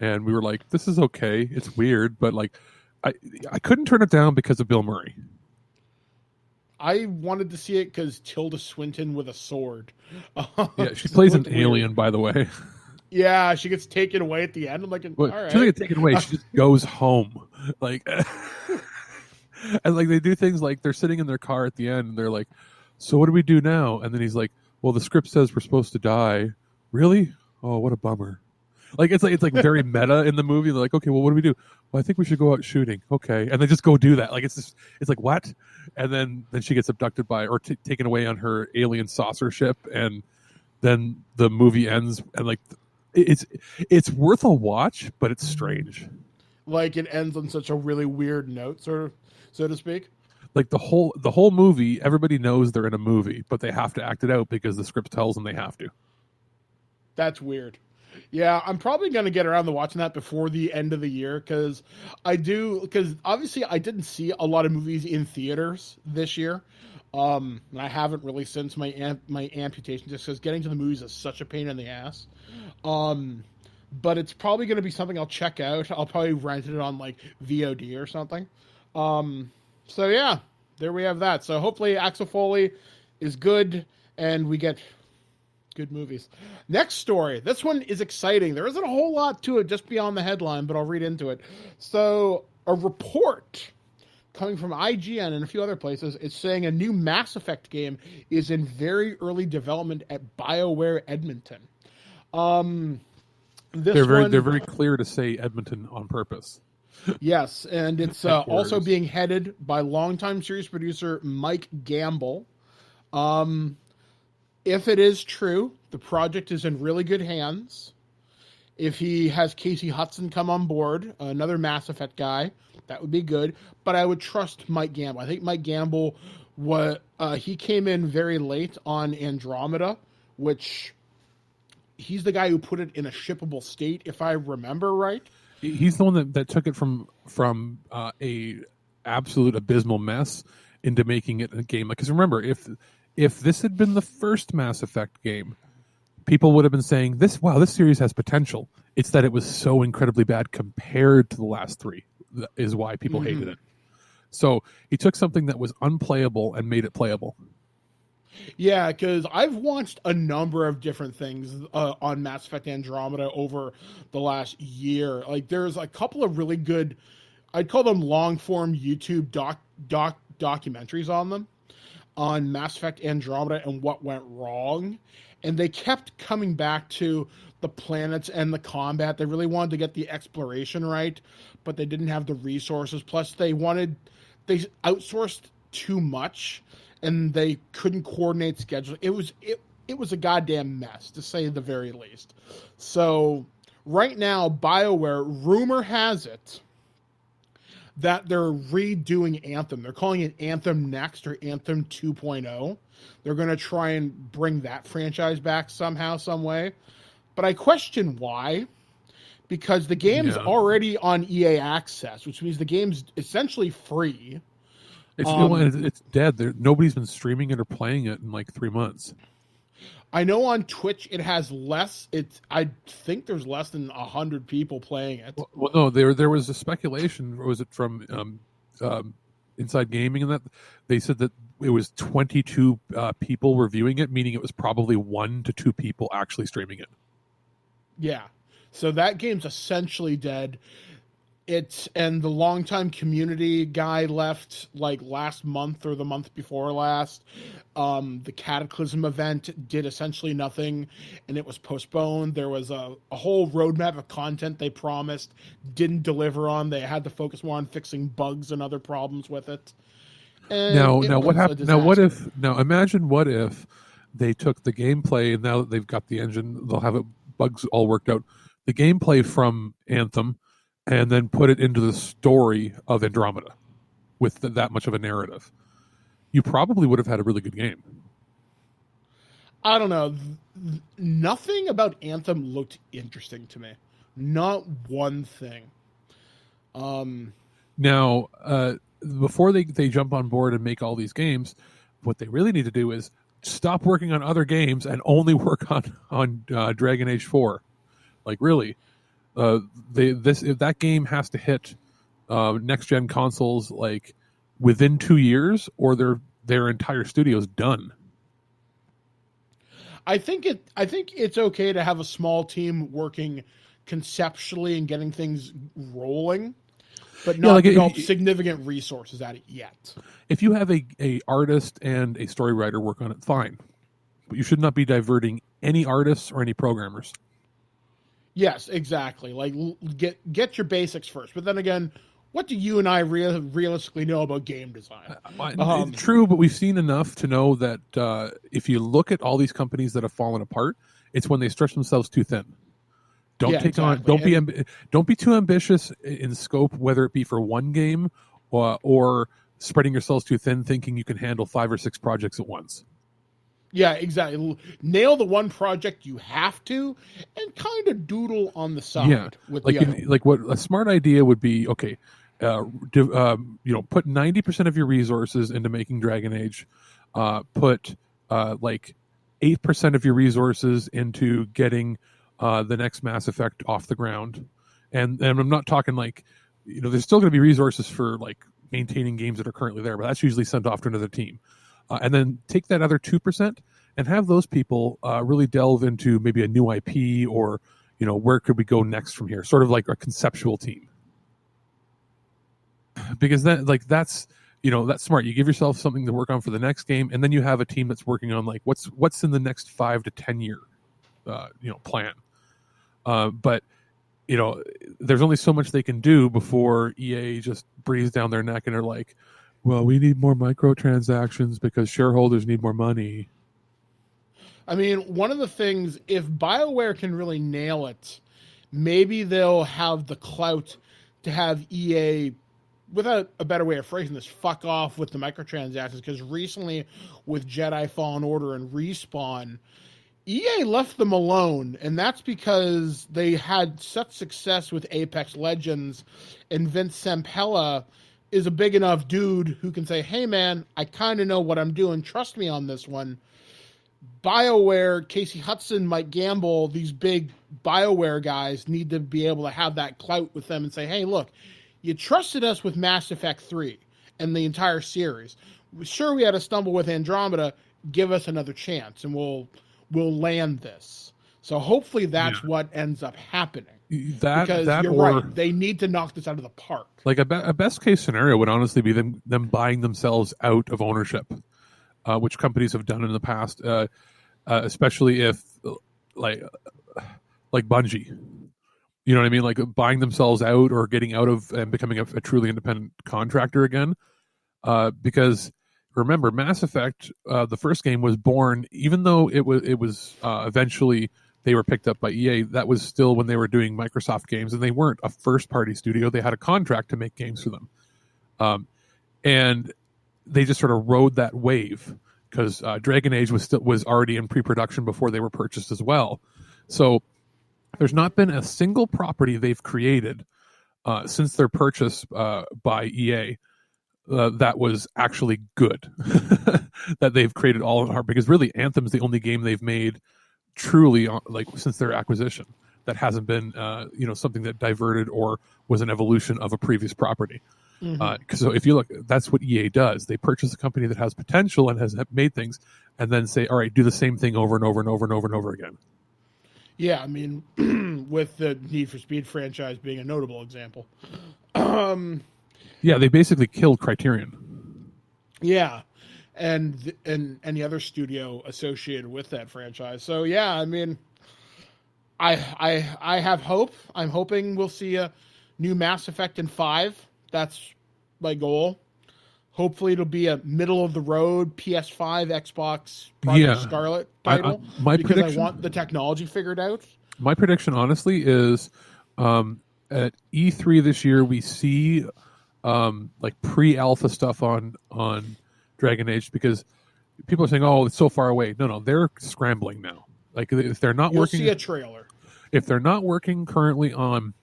and we were like, "This is okay. It's weird, but like, I couldn't turn it down because of Bill Murray." I wanted to see it because Tilda Swinton with a sword. Yeah, she plays an alien, by the way. Yeah, she gets taken away at the end. I'm like, all right. She doesn't get taken away. She just goes home. Like, and like they do things like they're sitting in their car at the end, and they're like, "So what do we do now?" And then he's like, "Well, the script says we're supposed to die." Really? Oh, what a bummer. Like it's like very meta in the movie. They're like, "Okay, well, what do we do?" Well, I think we should go out shooting. Okay, and they just go do that. Like it's like what? And then she gets abducted by or taken away on her alien saucer ship, and then the movie ends, and like. It's worth a watch, but it's strange. Like it ends on such a really weird note, so to speak. Like the whole movie, everybody knows they're in a movie, but they have to act it out because the script tells them they have to. That's weird. Yeah, I'm probably going to get around to watching that before the end of the year because obviously I didn't see a lot of movies in theaters this year. And I haven't really since my amputation, just because getting to the movies is such a pain in the ass. But it's probably going to be something I'll check out. I'll probably rent it on like VOD or something. So yeah, there we have that. So hopefully Axel Foley is good and we get good movies. Next story. This one is exciting. There isn't a whole lot to it just beyond the headline, but I'll read into it. So a report coming from IGN and a few other places, it's saying a new Mass Effect game is in very early development at BioWare Edmonton. They're very clear to say Edmonton on purpose. Yes, and it's also being headed by longtime series producer Mike Gamble. If it is true, the project is in really good hands. If he has Casey Hudson come on board, another Mass Effect guy, that would be good. But I would trust Mike Gamble. I think Mike Gamble, he came in very late on Andromeda, which he's the guy who put it in a shippable state, if I remember right. He's the one that took it from a absolute abysmal mess into making it a game. Because remember, if this had been the first Mass Effect game, people would have been saying, this series has potential. It's that it was so incredibly bad compared to the last three is why people hated it. So he took something that was unplayable and made it playable. Yeah, because I've watched a number of different things on Mass Effect Andromeda over the last year. Like, there's a couple of really good, I'd call them long-form YouTube documentaries on them, on Mass Effect Andromeda and what went wrong. And they kept coming back to the planets and the combat. They really wanted to get the exploration right, but they didn't have the resources. Plus, they outsourced too much, and they couldn't coordinate scheduling. It was a goddamn mess, to say the very least. So right now, BioWare, rumor has it that they're redoing Anthem. They're calling it Anthem Next or Anthem 2.0. They're going to try and bring that franchise back somehow, some way. But I question why, because the game's already on EA Access, which means the game's essentially free. It's dead. Nobody's been streaming it or playing it in like 3 months. I know on Twitch it has less. I think there's less than 100 people playing it. Well, no, there was a speculation. Or was it from Inside Gaming, and that they said that it was 22 people were viewing it, meaning it was probably 1 to 2 people actually streaming it. Yeah, so that game's essentially dead. And the longtime community guy left like last month or the month before last. The Cataclysm event did essentially nothing, and it was postponed. There was a whole roadmap of content they promised, didn't deliver on. They had to focus more on fixing bugs and other problems with it. And now what happened? Now imagine what if they took the gameplay, and now that they've got the engine, they'll have bugs all worked out. The gameplay from Anthem, and then put it into the story of Andromeda with that much of a narrative. You probably would have had a really good game. I don't know. Nothing about Anthem looked interesting to me. Not one thing. Now, before they jump on board and make all these games, what they really need to do is stop working on other games and only work on Dragon Age 4. Like, really. If that game has to hit next gen consoles like within 2 years, or their entire studio's done. I think it's okay to have a small team working conceptually and getting things rolling, but not develop significant resources at it yet. If you have a artist and a story writer work on it, fine, but you should not be diverting any artists or any programmers. Yes, exactly. Like, get your basics first. But then again, what do you and I realistically know about game design? True, but we've seen enough to know that if you look at all these companies that have fallen apart, it's when they stretch themselves too thin. Don't be too ambitious in scope, whether it be for one game or spreading yourselves too thin, thinking you can handle 5 or 6 projects at once. Yeah, exactly. Nail the one project you have to, and kind of doodle on the side. Yeah, with like what a smart idea would be. Okay, put 90% of your resources into making Dragon Age. Put like 8% of your resources into getting the next Mass Effect off the ground, and I'm not talking like, there's still going to be resources for like maintaining games that are currently there, but that's usually sent off to another team. And then take that other 2% and have those people really delve into maybe a new IP, or, where could we go next from here? Sort of like a conceptual team. Because that's smart. You give yourself something to work on for the next game, and then you have a team that's working on like what's in the next 5 to 10 year plan. But there's only so much they can do before EA just breathes down their neck and are like, well, we need more microtransactions because shareholders need more money. I mean, one of the things, if BioWare can really nail it, maybe they'll have the clout to have EA, without a better way of phrasing this, fuck off with the microtransactions. Because recently, with Jedi Fallen Order and Respawn, EA left them alone, and that's because they had such success with Apex Legends, and Vince Zampella is a big enough dude who can say, hey man, I kind of know what I'm doing. Trust me on this one. BioWare, Casey Hudson, Mike Gamble, these big BioWare guys need to be able to have that clout with them and say, hey, look, you trusted us with Mass Effect 3 and the entire series. Sure, we had to stumble with Andromeda. Give us another chance, and we'll land this. So hopefully that's what ends up happening. Because you're right, they need to knock this out of the park. Like a best case scenario would honestly be them buying themselves out of ownership, which companies have done in the past, especially if like Bungie, you know what I mean, like buying themselves out or getting out of and becoming a truly independent contractor again. Because remember, Mass Effect, the first game was born, even though it was eventually they were picked up by EA, that was still when they were doing Microsoft games, and they weren't a first-party studio. They had a contract to make games for them. And they just sort of rode that wave because Dragon Age was already in pre-production before they were purchased as well. So there's not been a single property they've created since their purchase by EA that was actually good that they've created all in heart, because really Anthem's the only game they've made truly like since their acquisition that hasn't been something that diverted or was an evolution of a previous property. So if you look, that's what EA does. They purchase a company that has potential and has made things, and then say, all right, do the same thing over and over and over and over and over again. Yeah, I mean, with the Need for Speed franchise being a notable example. Yeah, they basically killed Criterion. Yeah, and any other studio associated with that franchise. So yeah, I mean, I have hope. I'm hoping we'll see a new Mass Effect in 5. That's my goal. Hopefully, it'll be a middle of the road PS5, Xbox, Project Scarlet title. Because I want the technology figured out. My prediction, honestly, is at E3 this year we see like pre-alpha stuff on Dragon Age, because people are saying, "Oh, it's so far away." No, they're scrambling now. Like if they're not working, you'll see a trailer. If they're not working currently on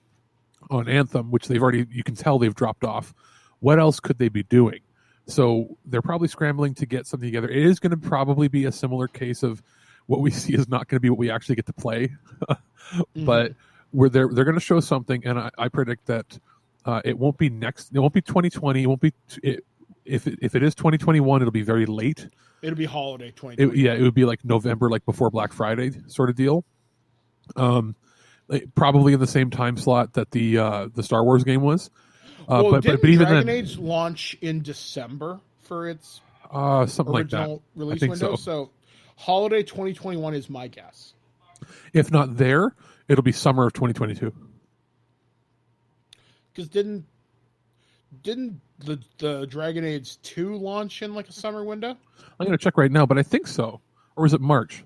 Anthem, which they've already, you can tell they've dropped off. What else could they be doing? So they're probably scrambling to get something together. It is going to probably be a similar case of what we see is not going to be what we actually get to play, but they're going to show something, and I predict that it won't be next. It won't be 2020. It won't be. If it is 2021, it'll be very late. It'll be holiday 2020. It would be like November, like before Black Friday sort of deal. Probably in the same time slot that the Star Wars game was. But even Dragon then, Age launch in December for its something like that. original release I think window? So holiday 2021 is my guess. If not there, it'll be summer of 2022. Because didn't the Dragon Age 2 launch in like a summer window? I'm going to check right now, but I think so. Or was it March?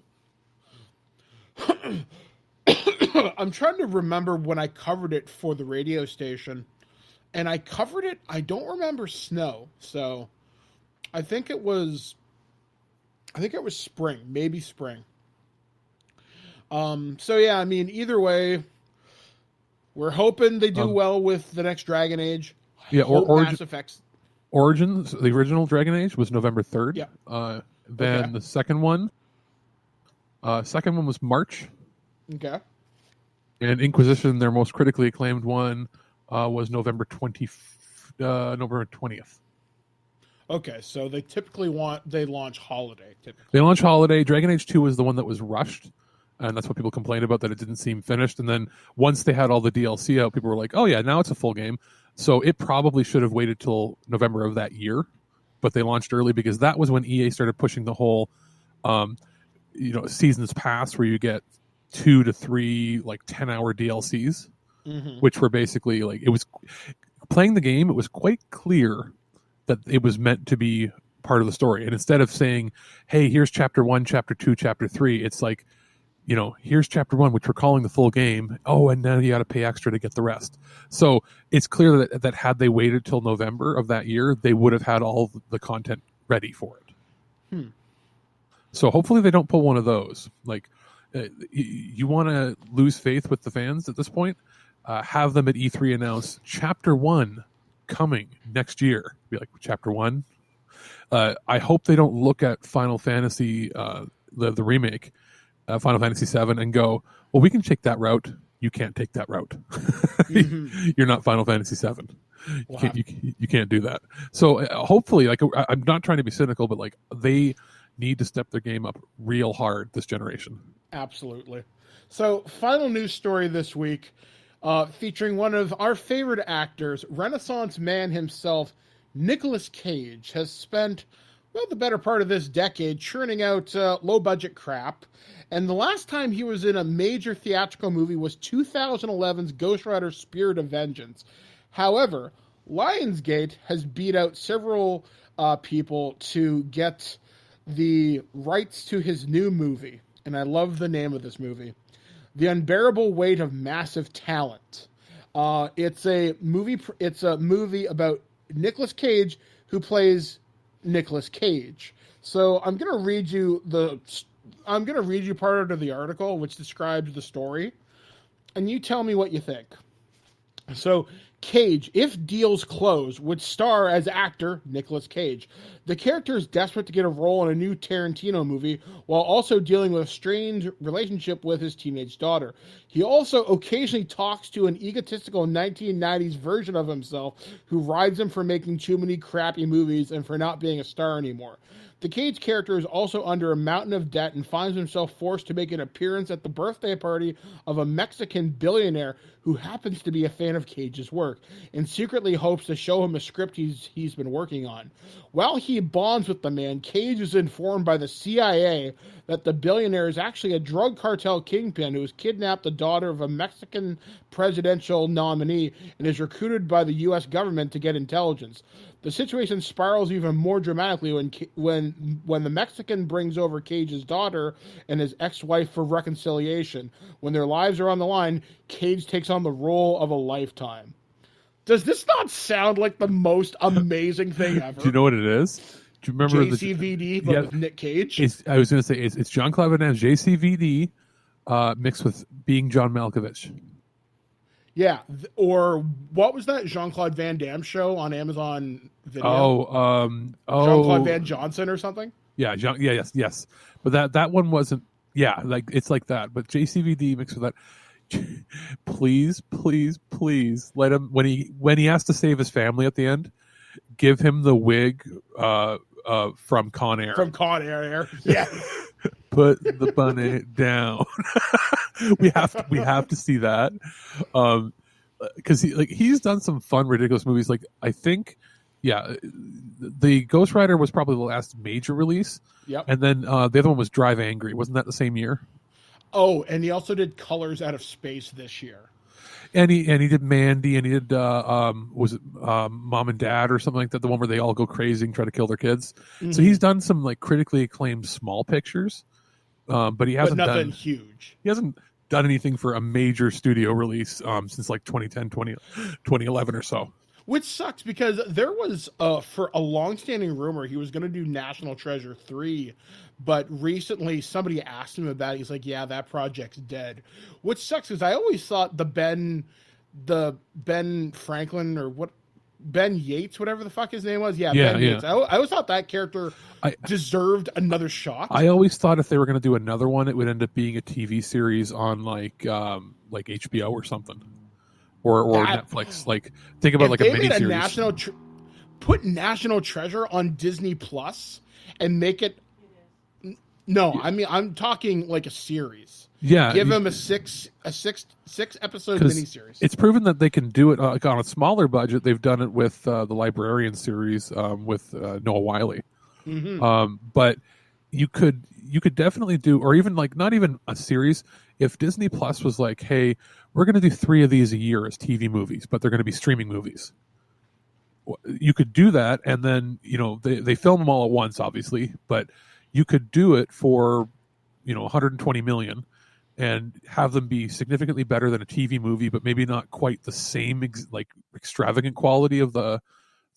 I'm trying to remember when I covered it for the radio station, and I covered it. I don't remember snow, so I think it was spring, maybe spring. So yeah, I mean, either way, we're hoping they do well with the next DragonAge. Mass Effects. Origins, the original Dragon Age, was November 3rd. Yeah. Then the second one was March. Okay. And Inquisition, their most critically acclaimed one, was November 20th. Okay, so they typically launch holiday. They launch holiday. Dragon Age 2 was the one that was rushed, and that's what people complained about, that it didn't seem finished. And then once they had all the DLC out, people were like, "Oh yeah, now it's a full game." So it probably should have waited till November of that year, but they launched early because that was when EA started pushing the whole, seasons pass, where you get 2 to 3 like 10-hour DLCs, which were basically like, it was playing the game. It was quite clear that it was meant to be part of the story, and instead of saying, "Hey, here's chapter 1, chapter 2, chapter 3," it's like, here's chapter 1, which we're calling the full game. Oh, and now you got to pay extra to get the rest. So it's clear that had they waited till November of that year, they would have had all the content ready for it. So hopefully they don't pull one of those. Like, you want to lose faith with the fans at this point? Have them at E3 announce chapter 1 coming next year. Be like, chapter 1? I hope they don't look at Final Fantasy, the remake, Final Fantasy VII, and go, "Well, we can take that route. You can't take that route. You're not Final Fantasy VII. Wow. You can't do that." So hopefully, like, I'm not trying to be cynical, but like, they need to step their game up real hard this generation. Absolutely. So, final news story this week, featuring one of our favorite actors, Renaissance man himself, Nicolas Cage, has spent, the better part of this decade churning out low-budget crap. And the last time he was in a major theatrical movie was 2011's Ghost Rider Spirit of Vengeance. However, Lionsgate has beat out several people to get the rights to his new movie. And I love the name of this movie. The Unbearable Weight of Massive Talent. It's a movie. It's a movie about Nicolas Cage, who plays Nicolas Cage. So I'm gonna read you part of the article which describes the story, and you tell me what you think. So, Cage, if deals close, would star as actor Nicolas Cage. The character is desperate to get a role in a new Tarantino movie while also dealing with a strained relationship with his teenage daughter. He also occasionally talks to an egotistical 1990s version of himself who rides him for making too many crappy movies and for not being a star anymore. The Cage character is also under a mountain of debt and finds himself forced to make an appearance at the birthday party of a Mexican billionaire who happens to be a fan of Cage's work and secretly hopes to show him a script he's been working on. While he bonds with the man, Cage is informed by the CIA that the billionaire is actually a drug cartel kingpin who has kidnapped the daughter of a Mexican presidential nominee and is recruited by the U.S. government to get intelligence. The situation spirals even more dramatically when the Mexican brings over Cage's daughter and his ex-wife for reconciliation. When their lives are on the line, Cage takes on the role of a lifetime. Does this not sound like the most amazing thing ever? Do you know what it is? Do you remember JCVD, but with Nick Cage? I was going to say it's Jean-Claude Van Damme's JCVD mixed with Being John Malkovich. Yeah, or what was that Jean-Claude Van Damme show on Amazon Video? Jean-Claude Van Johnson or something? Yeah, yes. But that one wasn't. Yeah, like it's like that. But JCVD mixed with that. Please let him when he has to save his family at the end. Give him the wig from Con Air. From Con Air, yeah. Put the bunny down. we have to see that, because he's done some fun, ridiculous movies. Like I think, the Ghost Rider was probably the last major release. Yep. And then the other one was Drive Angry. Wasn't that the same year? Oh, and he also did Colors Out of Space this year. And he did Mandy, and he did was it Mom and Dad or something like that, the one where they all go crazy and try to kill their kids. Mm-hmm. So he's done some like critically acclaimed small pictures, but he hasn't nothing done huge. He hasn't done anything for a major studio release since like 2010, 2011 or so. Which sucks because there was for a long-standing rumor he was going to do National Treasure 3, but recently somebody asked him about it. He's like, yeah, that project's dead. Which sucks because I always thought the Ben Franklin or what Ben Yates, whatever the fuck his name was. Ben Yates. I always thought that character deserved another shot. I always thought if they were going to do another one, it would end up being a TV series on like HBO or something. Or Netflix. Like think about like a miniseries. Put National Treasure on Disney Plus and make it. No, I mean I'm talking like a series. Yeah, give them a six episode miniseries. It's proven that they can do it on a smaller budget. They've done it with the Librarian series with Noah Wyle. Mm-hmm. But you could definitely do, or even like not even a series. If Disney Plus was like, hey, we're going to do 3 of these a year as TV movies, but they're going to be streaming movies. You could do that, and then they film them all at once, obviously, but you could do it for 120 million and have them be significantly better than a TV movie, but maybe not quite the same extravagant quality of the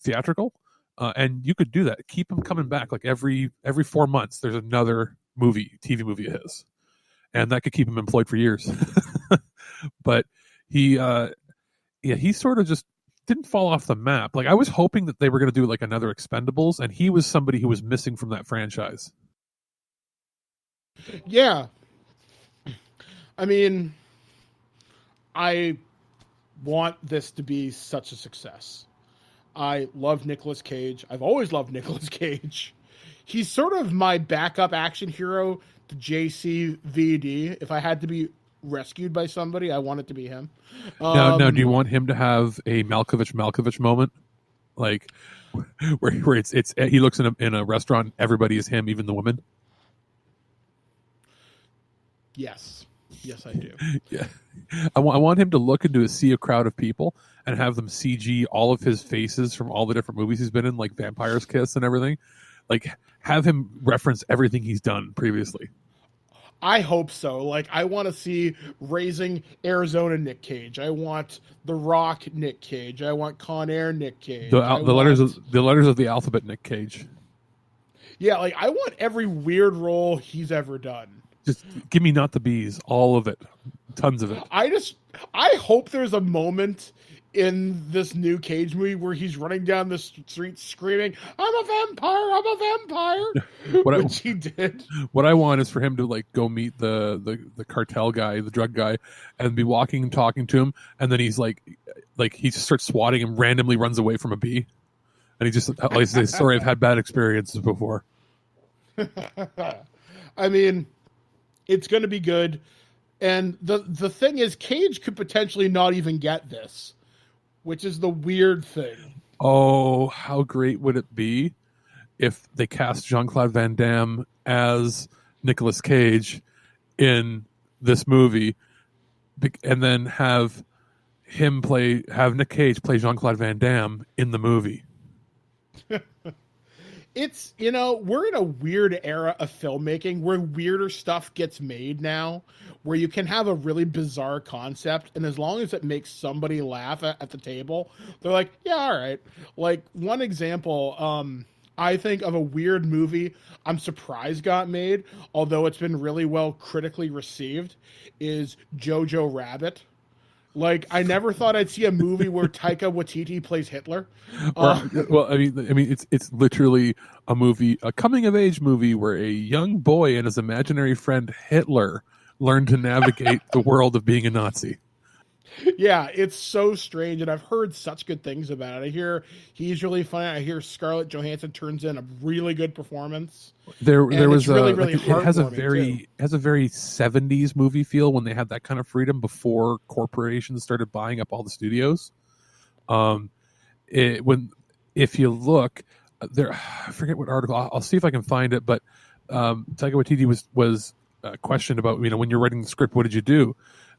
theatrical. And you could do that. Keep them coming back like every 4 months. There's another TV movie of his. And that could keep him employed for years. But he sort of just didn't fall off the map. Like I was hoping that they were going to do like another Expendables, and he was somebody who was missing from that franchise. Yeah. I mean, I want this to be such a success. I love Nicolas Cage. I've always loved Nicolas Cage. He's sort of my backup action hero to JCVD. If I had to be rescued by somebody, I want it to be him. Now, do you want him to have a Malkovich moment, like where it's he looks in a restaurant, everybody is him, even the women? Yes, I do. Yeah, I want him to look into a sea of crowd of people and have them CG all of his faces from all the different movies he's been in, like Vampire's Kiss and everything. Like have him reference everything he's done previously. I hope so. Like, I want to see Raising Arizona Nick Cage. I want The Rock Nick Cage. I want Con Air Nick Cage. The letters of the alphabet, Nick Cage. Yeah, like I want every weird role he's ever done. Just give me not the bees, all of it, tons of it. I hope there's a moment in this new Cage movie where he's running down the street screaming, "I'm a vampire! I'm a vampire!" Which he did. What I want is for him to like go meet the cartel guy, the drug guy, and be walking and talking to him, and then he's like he just starts swatting him, randomly runs away from a bee, and he just like says, "Sorry, I've had bad experiences before." I mean, it's going to be good, and the thing is, Cage could potentially not even get this, which is the weird thing. Oh, how great would it be if they cast Jean-Claude Van Damme as Nicolas Cage in this movie, and then have Nick Cage play Jean-Claude Van Damme in the movie? It's, we're in a weird era of filmmaking where weirder stuff gets made now, where you can have a really bizarre concept, and as long as it makes somebody laugh at the table, they're like, yeah, all right. Like, one example, I think of a weird movie I'm surprised got made, although it's been really well critically received, is Jojo Rabbit. Like, I never thought I'd see a movie where Taika Waititi plays Hitler. Well, I mean, it's literally a movie, a coming of age movie where a young boy and his imaginary friend Hitler learn to navigate the world of being a Nazi. Yeah, it's so strange, and I've heard such good things about it. I hear he's really funny. I hear Scarlett Johansson turns in a really good performance. There was really it has a very 70s movie feel when they had that kind of freedom before corporations started buying up all the studios. If you look there, I forget what article. I'll see if I can find it. But Taika Waititi was questioned about, when you're writing the script, what did you do?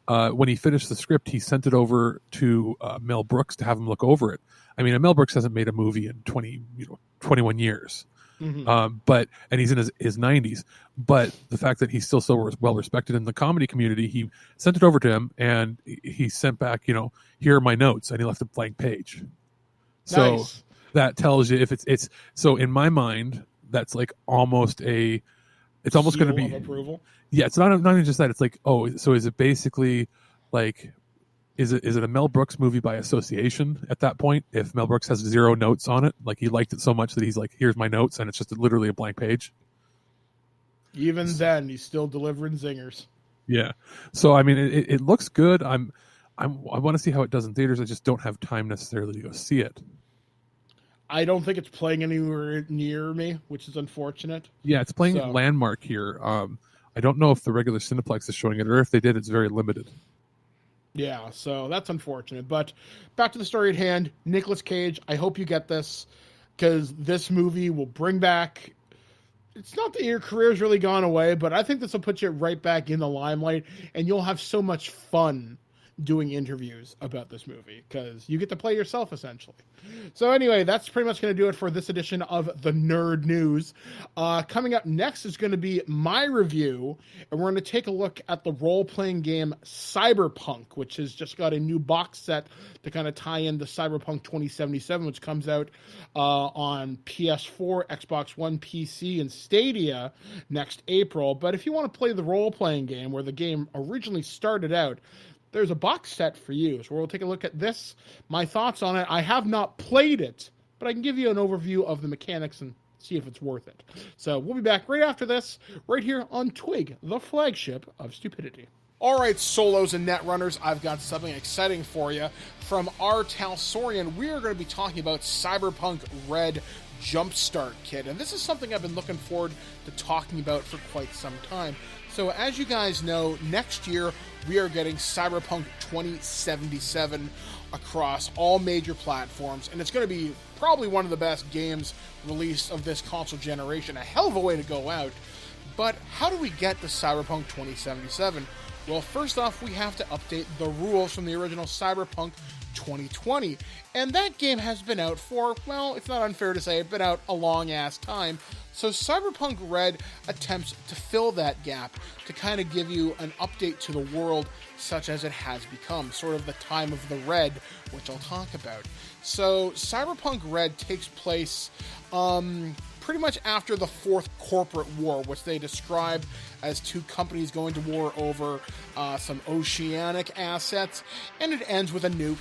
When he finished the script, he sent it over to Mel Brooks to have him look over it. I mean, Mel Brooks hasn't made a movie in 21 years. Mm-hmm. And he's in his 90s. But the fact that he's still so well respected in the comedy community, he sent it over to him, and he sent back, here are my notes, and he left a blank page. So nice. That tells you if it's so in my mind, that's like almost going to be approval. Yeah, it's not even just that. It's like, oh, so is it basically like, is it a Mel Brooks movie by association at that point? If Mel Brooks has 0 notes on it, like he liked it so much that he's like, here's my notes, and it's just literally a blank page. Even then, he's still delivering zingers. Yeah. So I mean, it looks good. I want to see how it does in theaters. I just don't have time necessarily to go see it. I don't think it's playing anywhere near me, which is unfortunate. Yeah, it's playing at Landmark here. I don't know if the regular Cineplex is showing it, or if they did, it's very limited. Yeah, so that's unfortunate. But back to the story at hand. Nicolas Cage, I hope you get this, because this movie will bring back... It's not that your career's really gone away, but I think this will put you right back in the limelight, and you'll have so much fun doing interviews about this movie, because you get to play yourself, essentially. So anyway, that's pretty much going to do it for this edition of the Nerd News. Coming up next is going to be my review, and we're going to take a look at the role-playing game Cyberpunk, which has just got a new box set to kind of tie in the Cyberpunk 2077, which comes out on PS4, Xbox One, PC, and Stadia next April. But if you want to play the role-playing game where the game originally started out, there's a box set for you. So we'll take a look at this, my thoughts on it. I have not played it, but I can give you an overview of the mechanics and see if it's worth it. So we'll be back right after this, right here on TWIG, the flagship of stupidity. All right, solos and netrunners, I've got something exciting for you. From our Talsorian, we are going to be talking about Cyberpunk Red Jumpstart Kit. And this is something I've been looking forward to talking about for quite some time. So as you guys know, next year we are getting Cyberpunk 2077 across all major platforms, and it's going to be probably one of the best games released of this console generation. A hell of a way to go out. But how do we get to Cyberpunk 2077? Well, first off, we have to update the rules from the original Cyberpunk 2020. And that game has been out for, well, it's not unfair to say, it's been out a long-ass time. So Cyberpunk Red attempts to fill that gap, to kind of give you an update to the world such as it has become, sort of the time of the Red, which I'll talk about. So Cyberpunk Red takes place pretty much after the Fourth Corporate War, which they describe as two companies going to war over some oceanic assets, and it ends with a nuke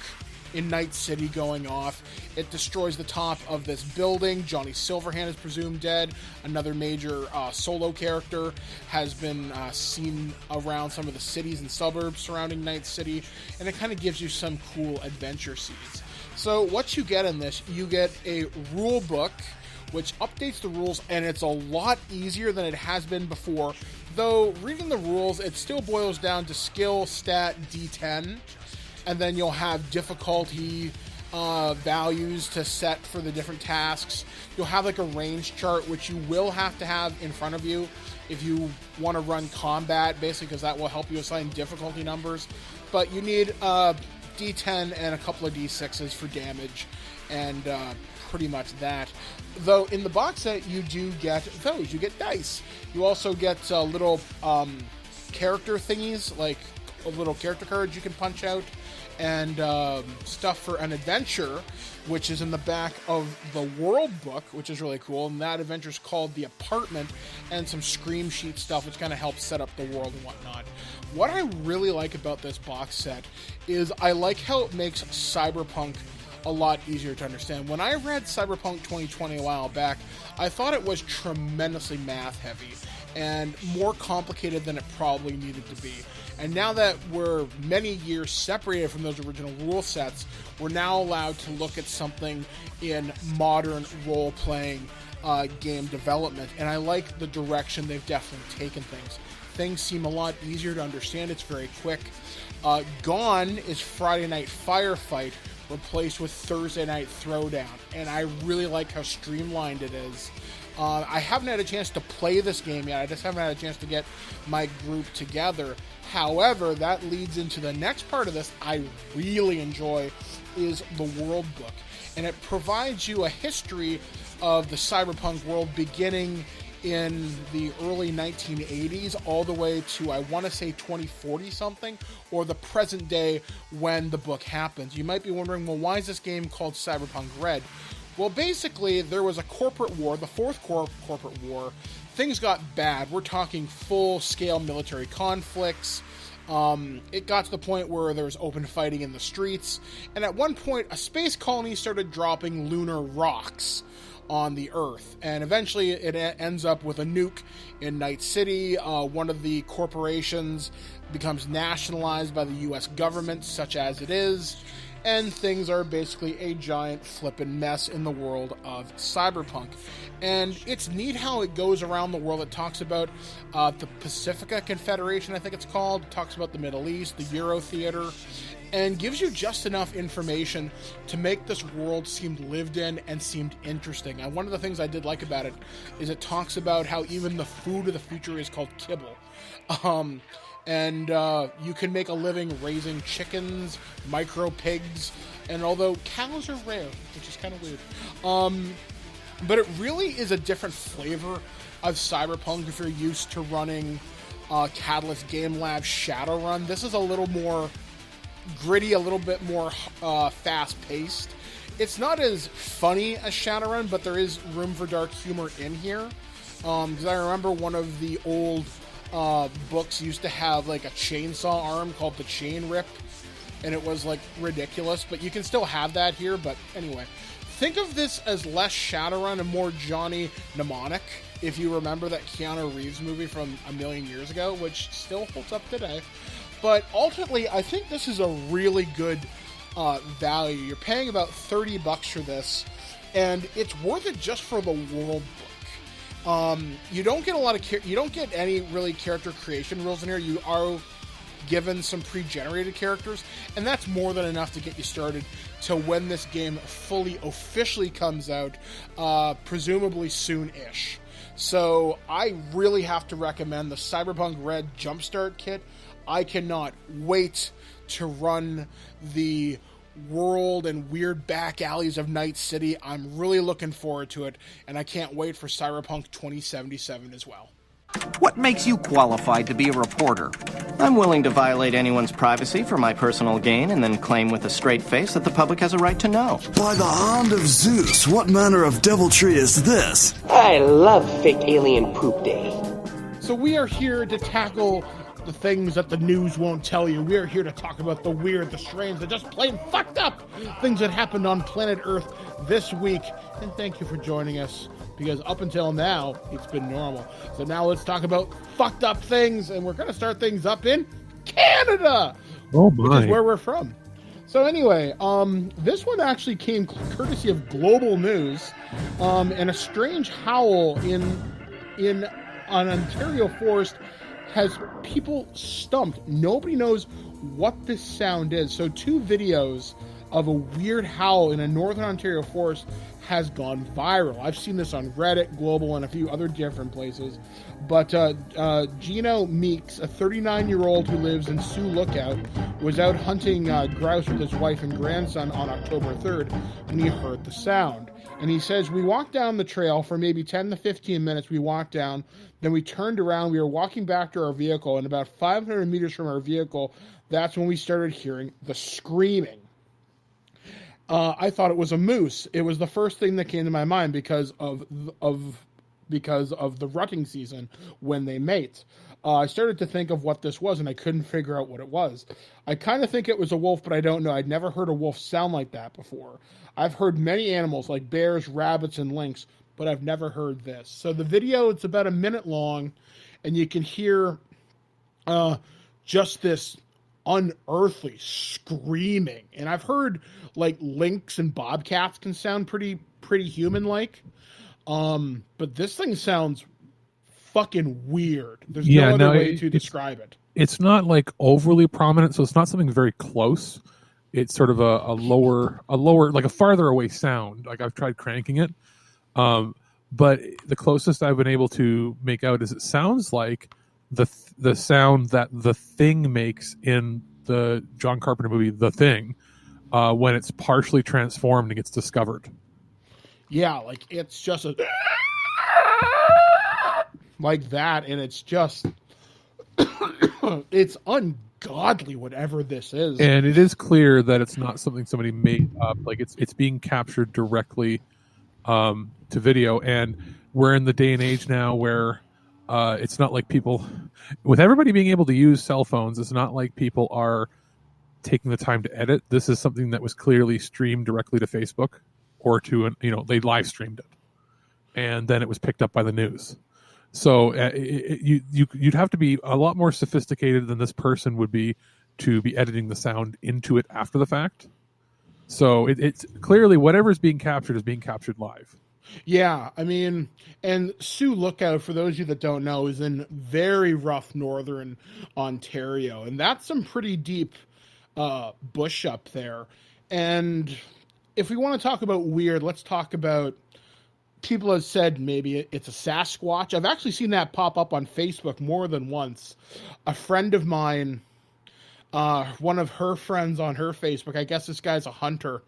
in Night City going off. It destroys the top of this building. Johnny Silverhand is presumed dead. Another major solo character has been seen around some of the cities and suburbs surrounding Night City, and it kind of gives you some cool adventure scenes. So what you get in this, you get a rule book which updates the rules, and it's a lot easier than it has been before. Though reading the rules, it still boils down to skill, stat, D10, and then you'll have difficulty values to set for the different tasks. You'll have like a range chart, which you will have to have in front of you if you want to run combat, basically, because that will help you assign difficulty numbers. But you need D10 and a couple of D6s for damage, and pretty much that. Though in the box set, you do get those. You get dice. You also get little character thingies, like little character cards you can punch out, and stuff for an adventure, which is in the back of the world book, which is really cool. And that adventure is called The Apartment, and some scream sheet stuff, which kind of helps set up the world and whatnot. What I really like about this box set is I like how it makes Cyberpunk a lot easier to understand. When I read Cyberpunk 2020 a while back, I thought it was tremendously math heavy and more complicated than it probably needed to be. And now that we're many years separated from those original rule sets, we're now allowed to look at something in modern role-playing game development. And I like the direction they've definitely taken things. Things seem a lot easier to understand. It's very quick. Gone is Friday Night Firefight, replaced with Thursday Night Throwdown. And I really like how streamlined it is. I haven't had a chance to play this game yet. I just haven't had a chance to get my group together. However, that leads into the next part of this I really enjoy, is the world book. And it provides you a history of the cyberpunk world beginning in the early 1980s all the way to, I want to say, 2040 something, or the present day when the book happens. You might be wondering, well, why is this game called Cyberpunk Red? Well, basically, there was a corporate war, the Fourth Corporate War. Things got bad. We're talking full-scale military conflicts. It got to the point where there was open fighting in the streets. And at one point, a space colony started dropping lunar rocks on the Earth. And eventually, it ends up with a nuke in Night City. One of the corporations becomes nationalized by the U.S. government, such as it is. And things are basically a giant flippin' mess in the world of Cyberpunk. And it's neat how it goes around the world. It talks about the Pacifica Confederation, I think it's called. It talks about the Middle East, the Euro Theater, and gives you just enough information to make this world seem lived in and seemed interesting. And one of the things I did like about it is it talks about how even the food of the future is called kibble. And you can make a living raising chickens, micro pigs, and although cows are rare, which is kind of weird, but it really is a different flavor of Cyberpunk if you're used to running Catalyst Game Labs Shadowrun. This is a little more gritty, a little bit more fast-paced. It's not as funny as Shadowrun, but there is room for dark humor in here. Because I remember one of the old books used to have like a chainsaw arm called the Chain Rip, and it was like ridiculous, but you can still have that here. But anyway, think of this as less Shadowrun and more Johnny Mnemonic, if you remember that Keanu Reeves movie from a million years ago, which still holds up today. But ultimately, I think this is a really good value. You're paying about $30 for this, and it's worth it just for the world book. You don't get a lot of you don't get any really character creation rules in here. You are given some pre-generated characters, and that's more than enough to get you started to when this game fully officially comes out, presumably soon-ish. So I really have to recommend the Cyberpunk Red Jumpstart kit. I cannot wait to run the world and weird back alleys of Night City. I'm really looking forward to it, and I can't wait for Cyberpunk 2077 as well. What makes you qualified to be a reporter? I'm willing to violate anyone's privacy for my personal gain and then claim with a straight face that the public has a right to know. By the hand of Zeus, what manner of deviltry is this? I love fake alien poop day. So we are here to tackle the things that the news won't tell you. We are here to talk about the weird, the strange, the just plain fucked up things that happened on planet Earth this week. And thank you for joining us, because up until now, it's been normal. So now let's talk about fucked up things, and we're going to start things up in Canada, which is where we're from. So anyway, this one actually came courtesy of Global News, and a strange howl in an Ontario forest has people stumped. Nobody knows what this sound is. So 2 videos of a weird howl in a northern Ontario forest has gone viral. I've seen this on Reddit, Global, and a few other different places. But Gino Meeks, a 39-year-old who lives in Sioux Lookout, was out hunting grouse with his wife and grandson on October 3rd when he heard the sound. And he says, we walked down the trail for maybe 10 to 15 minutes. We walked down, then we turned around. We were walking back to our vehicle, and about 500 meters from our vehicle, that's when we started hearing the screaming. I thought it was a moose. It was the first thing that came to my mind because of the rutting season when they mate. I started to think of what this was, and I couldn't figure out what it was. I kind of think it was a wolf, but I don't know. I'd never heard a wolf sound like that before. I've heard many animals like bears, rabbits, and lynx, but I've never heard this. So the video, it's about a minute long, and you can hear just this unearthly screaming. And I've heard like lynx and bobcats can sound pretty human-like, but this thing sounds fucking weird. There's no other way to describe it. It's not like overly prominent, so it's not something very close. It's sort of a lower, like a farther away sound. Like I've tried cranking it, but the closest I've been able to make out is it sounds like the sound that the Thing makes in the John Carpenter movie The Thing, when it's partially transformed and gets discovered. Yeah, like it's just like that, and it's just it's ungodly, whatever this is. And it is clear that it's not something somebody made up. Like it's being captured directly to video, and we're in the day and age now where it's not like people, with everybody being able to use cell phones, it's not like people are taking the time to edit. This is something that was clearly streamed directly to Facebook, or to they live streamed it, and then it was picked up by the news. So you'd have to be a lot more sophisticated than this person would be to be editing the sound into it after the fact. So it's clearly whatever is being captured live. Yeah, I mean, and Sioux Lookout, for those of you that don't know, is in very rough northern Ontario, and that's some pretty deep bush up there. And if we want to talk about weird, let's talk about, people have said maybe it's a Sasquatch. I've actually seen that pop up on Facebook more than once. A friend of mine, one of her friends on her Facebook, I guess this guy's a hunter,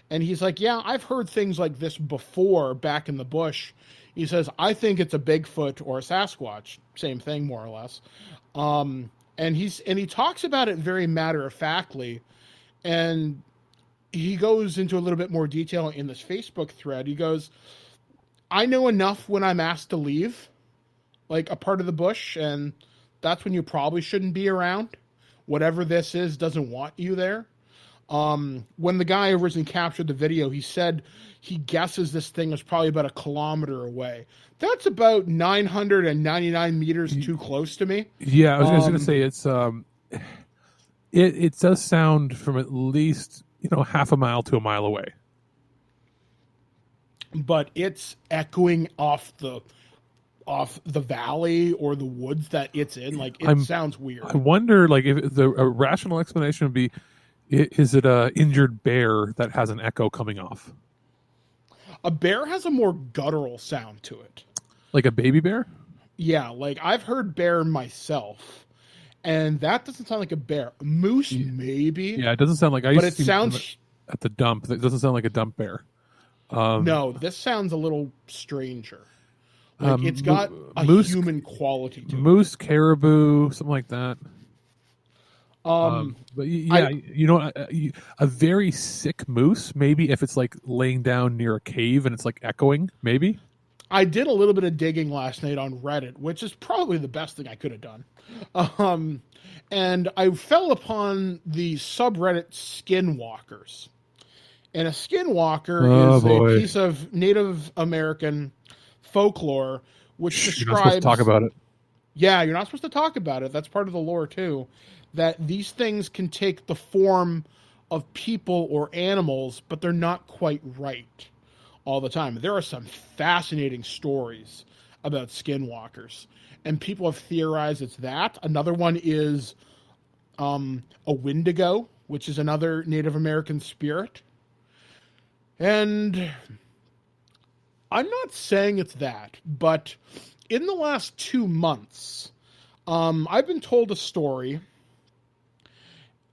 and he's like, yeah, I've heard things like this before back in the bush. He says, I think it's a Bigfoot or a Sasquatch. Same thing, more or less. And he talks about it very matter-of-factly, and he goes into a little bit more detail in this Facebook thread. He goes, I know enough when I'm asked to leave, like a part of the bush, and that's when you probably shouldn't be around. Whatever this is doesn't want you there. When the guy originally captured the video, he said he guesses this thing is probably about 1 kilometer away. That's about 999 meters too close to me. Yeah, I was going to say it's it does sound from at least half a mile to a mile away. But it's echoing off the valley or the woods that it's in. Like it sounds weird. I wonder, like, if a rational explanation would be, is it a injured bear that has an echo coming off? A bear has a more guttural sound to it. Like a baby bear? Yeah, like I've heard bear myself, And that doesn't sound like a bear. Moose, maybe. Yeah, it doesn't sound like. But it sounds at the dump. It doesn't sound like a dump bear. No, this sounds a little stranger. Like it's got a human quality to it. Moose, caribou, something like that. But yeah, a very sick moose. Maybe if it's like laying down near a cave and it's like echoing. Maybe. I did a little bit of digging last night on Reddit, which is probably the best thing I could have done. And I fell upon the subreddit Skinwalkers. And a skinwalker is a piece of Native American folklore which describes... You're not supposed to talk about it. Yeah, you're not supposed to talk about it. That's part of the lore, too. That these things can take the form of people or animals, but they're not quite right all the time. There are some fascinating stories about skinwalkers, and people have theorized it's that. Another one is a Wendigo, which is another Native American spirit. And I'm not saying it's that, but in the last 2 months, I've been told a story,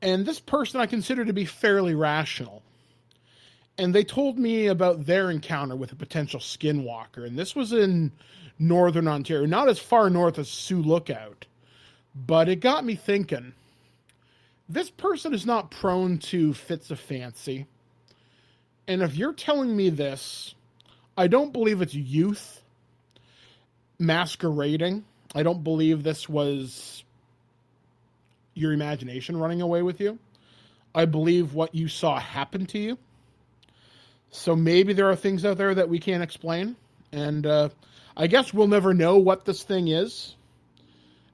and this person I consider to be fairly rational. And they told me about their encounter with a potential skinwalker, and this was in northern Ontario, not as far north as Sioux Lookout, but it got me thinking. This person is not prone to fits of fancy. And if you're telling me this, I don't believe it's youth masquerading. I don't believe this was your imagination running away with you. I believe what you saw happen to you. So maybe there are things out there that we can't explain. And I guess we'll never know what this thing is.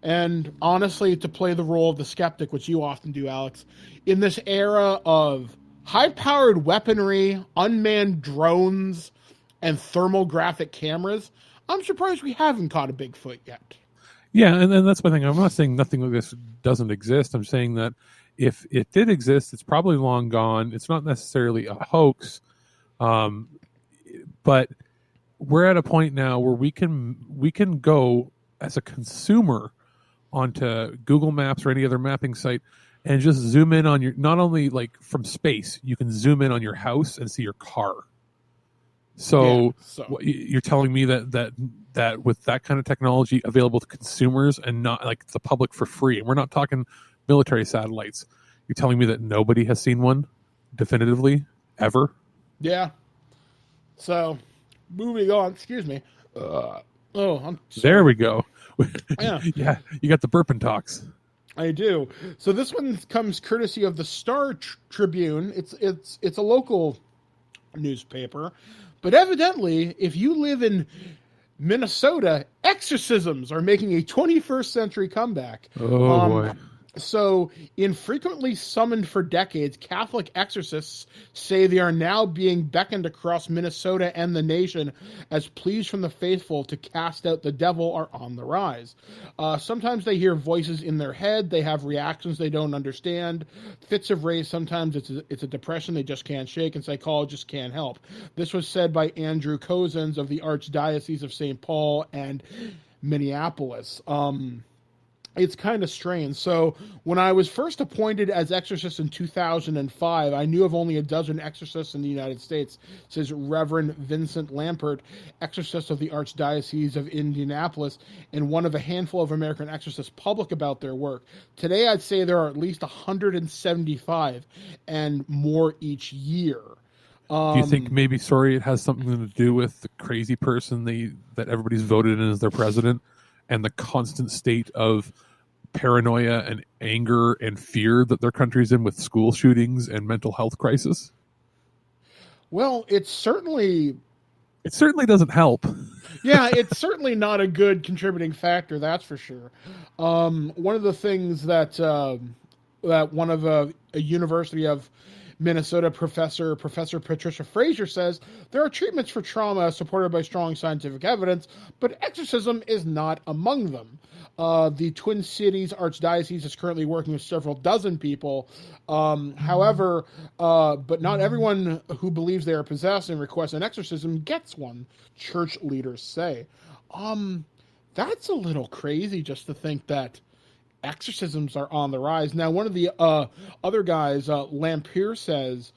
And honestly, to play the role of the skeptic, which you often do, Alex, in this era of high-powered weaponry, unmanned drones, and thermographic cameras, I'm surprised we haven't caught a Bigfoot yet. Yeah, and that's my thing. I'm not saying nothing like this doesn't exist. I'm saying that if it did exist, it's probably long gone. It's not necessarily a hoax, but we're at a point now where we can go as a consumer onto Google Maps or any other mapping site and just zoom in on your, not only like from space, you can zoom in on your house and see your car. So you're telling me that with that kind of technology available to consumers and not like the public for free, and we're not talking military satellites, you're telling me that nobody has seen one definitively ever? Yeah. So moving on, excuse me. I'm sorry. There we go. Yeah. Yeah, you got the burping talks. I do. So this one comes courtesy of the Star Tribune. It's a local newspaper, but evidently, if you live in Minnesota, exorcisms are making a 21st century comeback. Oh boy. So, infrequently summoned for decades, Catholic exorcists say they are now being beckoned across Minnesota and the nation as pleas from the faithful to cast out the devil are on the rise. Sometimes they hear voices in their head. They have reactions they don't understand. Fits of rage, sometimes it's a depression they just can't shake, and psychologists can't help. This was said by Andrew Cozens of the Archdiocese of St. Paul and Minneapolis. It's kind of strange. So when I was first appointed as exorcist in 2005, I knew of only a dozen exorcists in the United States, says Reverend Vincent Lampert, exorcist of the Archdiocese of Indianapolis, and one of a handful of American exorcists public about their work. Today, I'd say there are at least 175 and more each year. Do you think maybe, it has something to do with the crazy person that everybody's voted in as their president? And the constant state of paranoia and anger and fear that their country's in with school shootings and mental health crisis? Well, it certainly doesn't help. Yeah, it's certainly not a good contributing factor, that's for sure. One of the things that one of a University of Minnesota Professor Patricia Frazier says, there are treatments for trauma supported by strong scientific evidence, but exorcism is not among them. The Twin Cities Archdiocese is currently working with several dozen people. However, but not everyone who believes they are possessed and requests an exorcism gets one, church leaders say. That's a little crazy just to think that exorcisms are on the rise. Now, one of the other guys, Lampier, says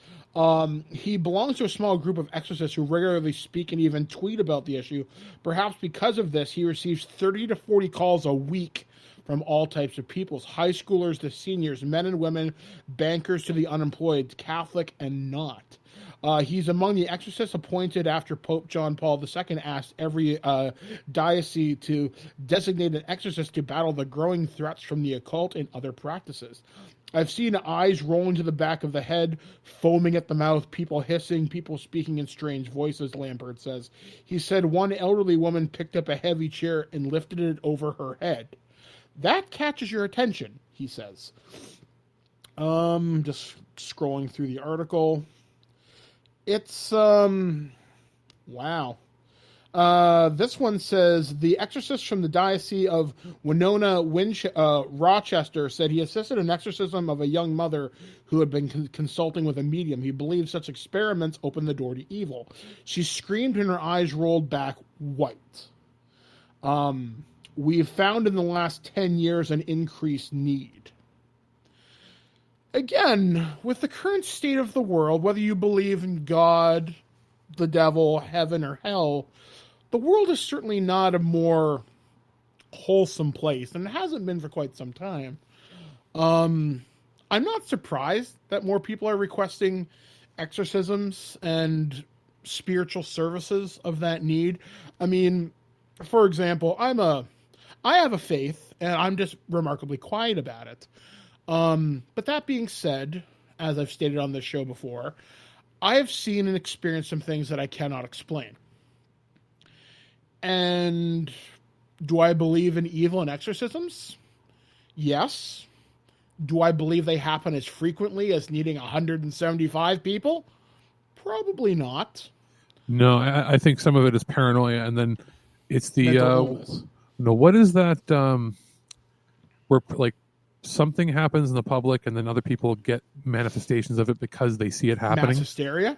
he belongs to a small group of exorcists who regularly speak and even tweet about the issue. Perhaps because of this, he receives 30 to 40 calls a week from all types of peoples, high schoolers to seniors, men and women, bankers to the unemployed, Catholic and not. He's among the exorcists appointed after Pope John Paul II asked every diocese to designate an exorcist to battle the growing threats from the occult and other practices. I've seen eyes rolling to the back of the head, foaming at the mouth, people hissing, people speaking in strange voices, Lambert says. He said one elderly woman picked up a heavy chair and lifted it over her head. That catches your attention, he says. Just scrolling through the article. It's, wow. This one says, the exorcist from the Diocese of Winona, Rochester, said he assisted an exorcism of a young mother who had been consulting with a medium. He believed such experiments opened the door to evil. She screamed and her eyes rolled back white. We've found in the last 10 years an increased need. Again, with the current state of the world, whether you believe in God, the devil, heaven, or hell, the world is certainly not a more wholesome place, and it hasn't been for quite some time. I'm not surprised that more people are requesting exorcisms and spiritual services of that need. I mean, for example, I have a faith, and I'm just remarkably quiet about it. But that being said, as I've stated on this show before, I have seen and experienced some things that I cannot explain. And do I believe in evil and exorcisms? Yes. Do I believe they happen as frequently as needing 175 people? Probably not. No, I think some of it is paranoia, and then it's the what is that? Where like something happens in the public, and then other people get manifestations of it because they see it happening. Mass hysteria?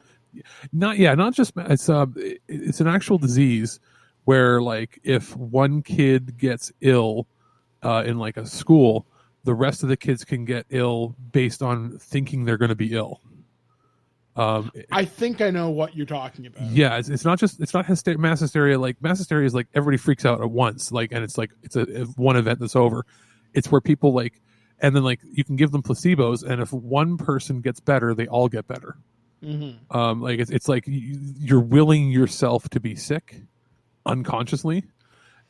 Not just it's an actual disease where, like, if one kid gets ill in like a school, the rest of the kids can get ill based on thinking they're going to be ill. I think I know what you're talking about. Yeah, it's not mass hysteria. Like, mass hysteria is like everybody freaks out at once, like, and it's like it's a one event that's over. It's where people like, and then like you can give them placebos, and if one person gets better, they all get better. Mm-hmm. Like it's like you're willing yourself to be sick unconsciously,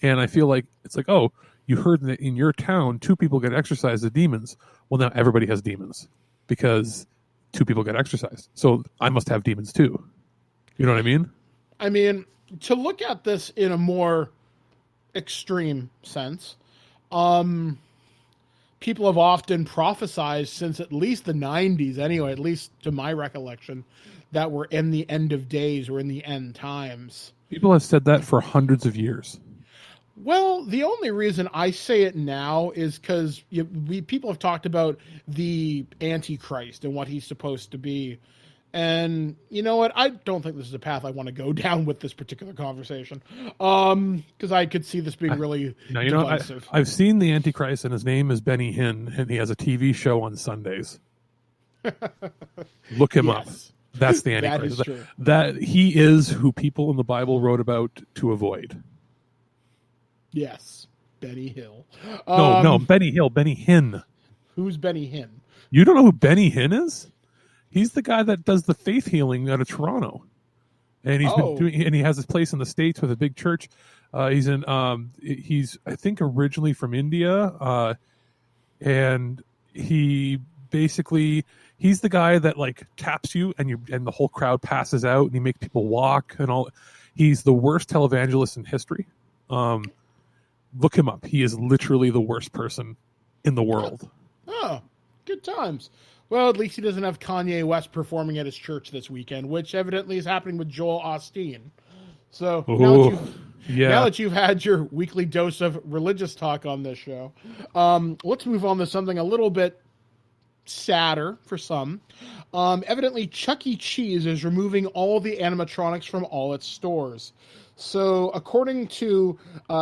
and I feel like it's like, oh, you heard that in your town 2 people get exorcised of demons. Well, now everybody has demons because 2 people get exorcised. So I must have demons too. You know what I mean? I mean, to look at this in a more extreme sense, people have often prophesized since at least the 90s anyway, at least to my recollection, that we're in the end of days, we're in the end times. People have said that for hundreds of years. Well, the only reason I say it now is because people have talked about the Antichrist and what he's supposed to be. And you know what? I don't think this is a path I want to go down with this particular conversation. Because I could see this being really divisive. I've seen the Antichrist, and his name is Benny Hinn, and he has a TV show on Sundays. Look him up. That's the Antichrist. That is true. That he is who people in the Bible wrote about to avoid. Yes, Benny Hill. No, Benny Hill. Benny Hinn. Who's Benny Hinn? You don't know who Benny Hinn is? He's the guy that does the faith healing out of Toronto, and he's been doing. And he has his place in the States with a big church. He's I think originally from India, and he's the guy that like taps you and the whole crowd passes out, and he makes people walk and all. He's the worst televangelist in history. Look him up. He is literally the worst person in the world. Oh, good times. Well, at least he doesn't have Kanye West performing at his church this weekend, which evidently is happening with Joel Osteen. So now that you've had your weekly dose of religious talk on this show, let's move on to something a little bit sadder for some. Evidently, Chuck E. Cheese is removing all the animatronics from all its stores. So, according to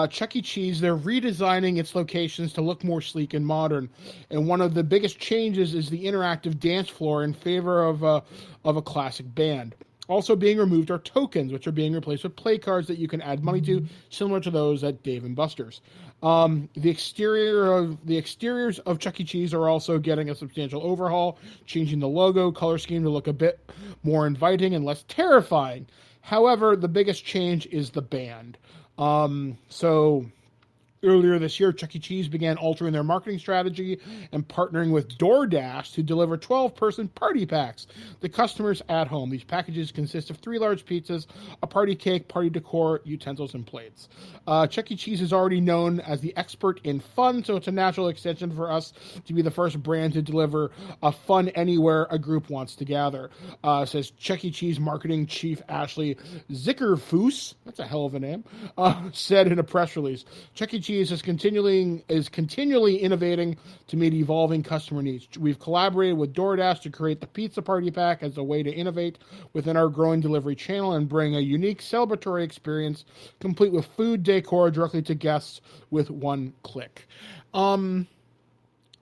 Chuck E. Cheese, they're redesigning its locations to look more sleek and modern. And one of the biggest changes is the interactive dance floor in favor of a classic band. Also being removed are tokens, which are being replaced with play cards that you can add money to, similar to those at Dave & Buster's. The exteriors of Chuck E. Cheese are also getting a substantial overhaul, changing the logo, color scheme to look a bit more inviting and less terrifying. However, the biggest change is the band. Earlier this year, Chuck E. Cheese began altering their marketing strategy and partnering with DoorDash to deliver 12-person party packs to customers at home. These packages consist of 3 large pizzas, a party cake, party decor, utensils, and plates. Chuck E. Cheese is already known as the expert in fun, so it's a natural extension for us to be the first brand to deliver a fun anywhere a group wants to gather. Says Chuck E. Cheese marketing chief Ashley Zickerfoos, that's a hell of a name, said in a press release. Chuck E. Cheese is continually innovating to meet evolving customer needs. We've collaborated with DoorDash to create the Pizza Party Pack as a way to innovate within our growing delivery channel and bring a unique celebratory experience complete with food decor directly to guests with one click.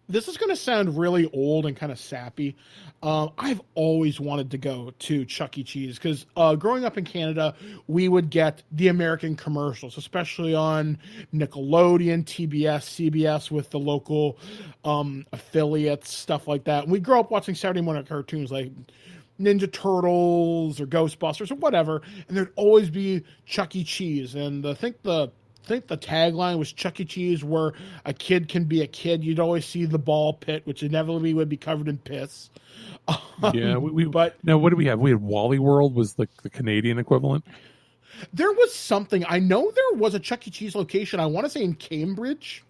This is going to sound really old and kind of sappy. I've always wanted to go to Chuck E. Cheese because growing up in Canada, we would get the American commercials, especially on Nickelodeon, TBS, CBS with the local affiliates, stuff like that. And we grew up watching Saturday morning cartoons like Ninja Turtles or Ghostbusters or whatever, and there'd always be Chuck E. Cheese. And I think the tagline was Chuck E. Cheese, where a kid can be a kid. You'd always see the ball pit, which inevitably would be covered in piss. Yeah, but now what do we have? We had Wally World was the Canadian equivalent. There was something. I know there was a Chuck E. Cheese location. I want to say in Cambridge.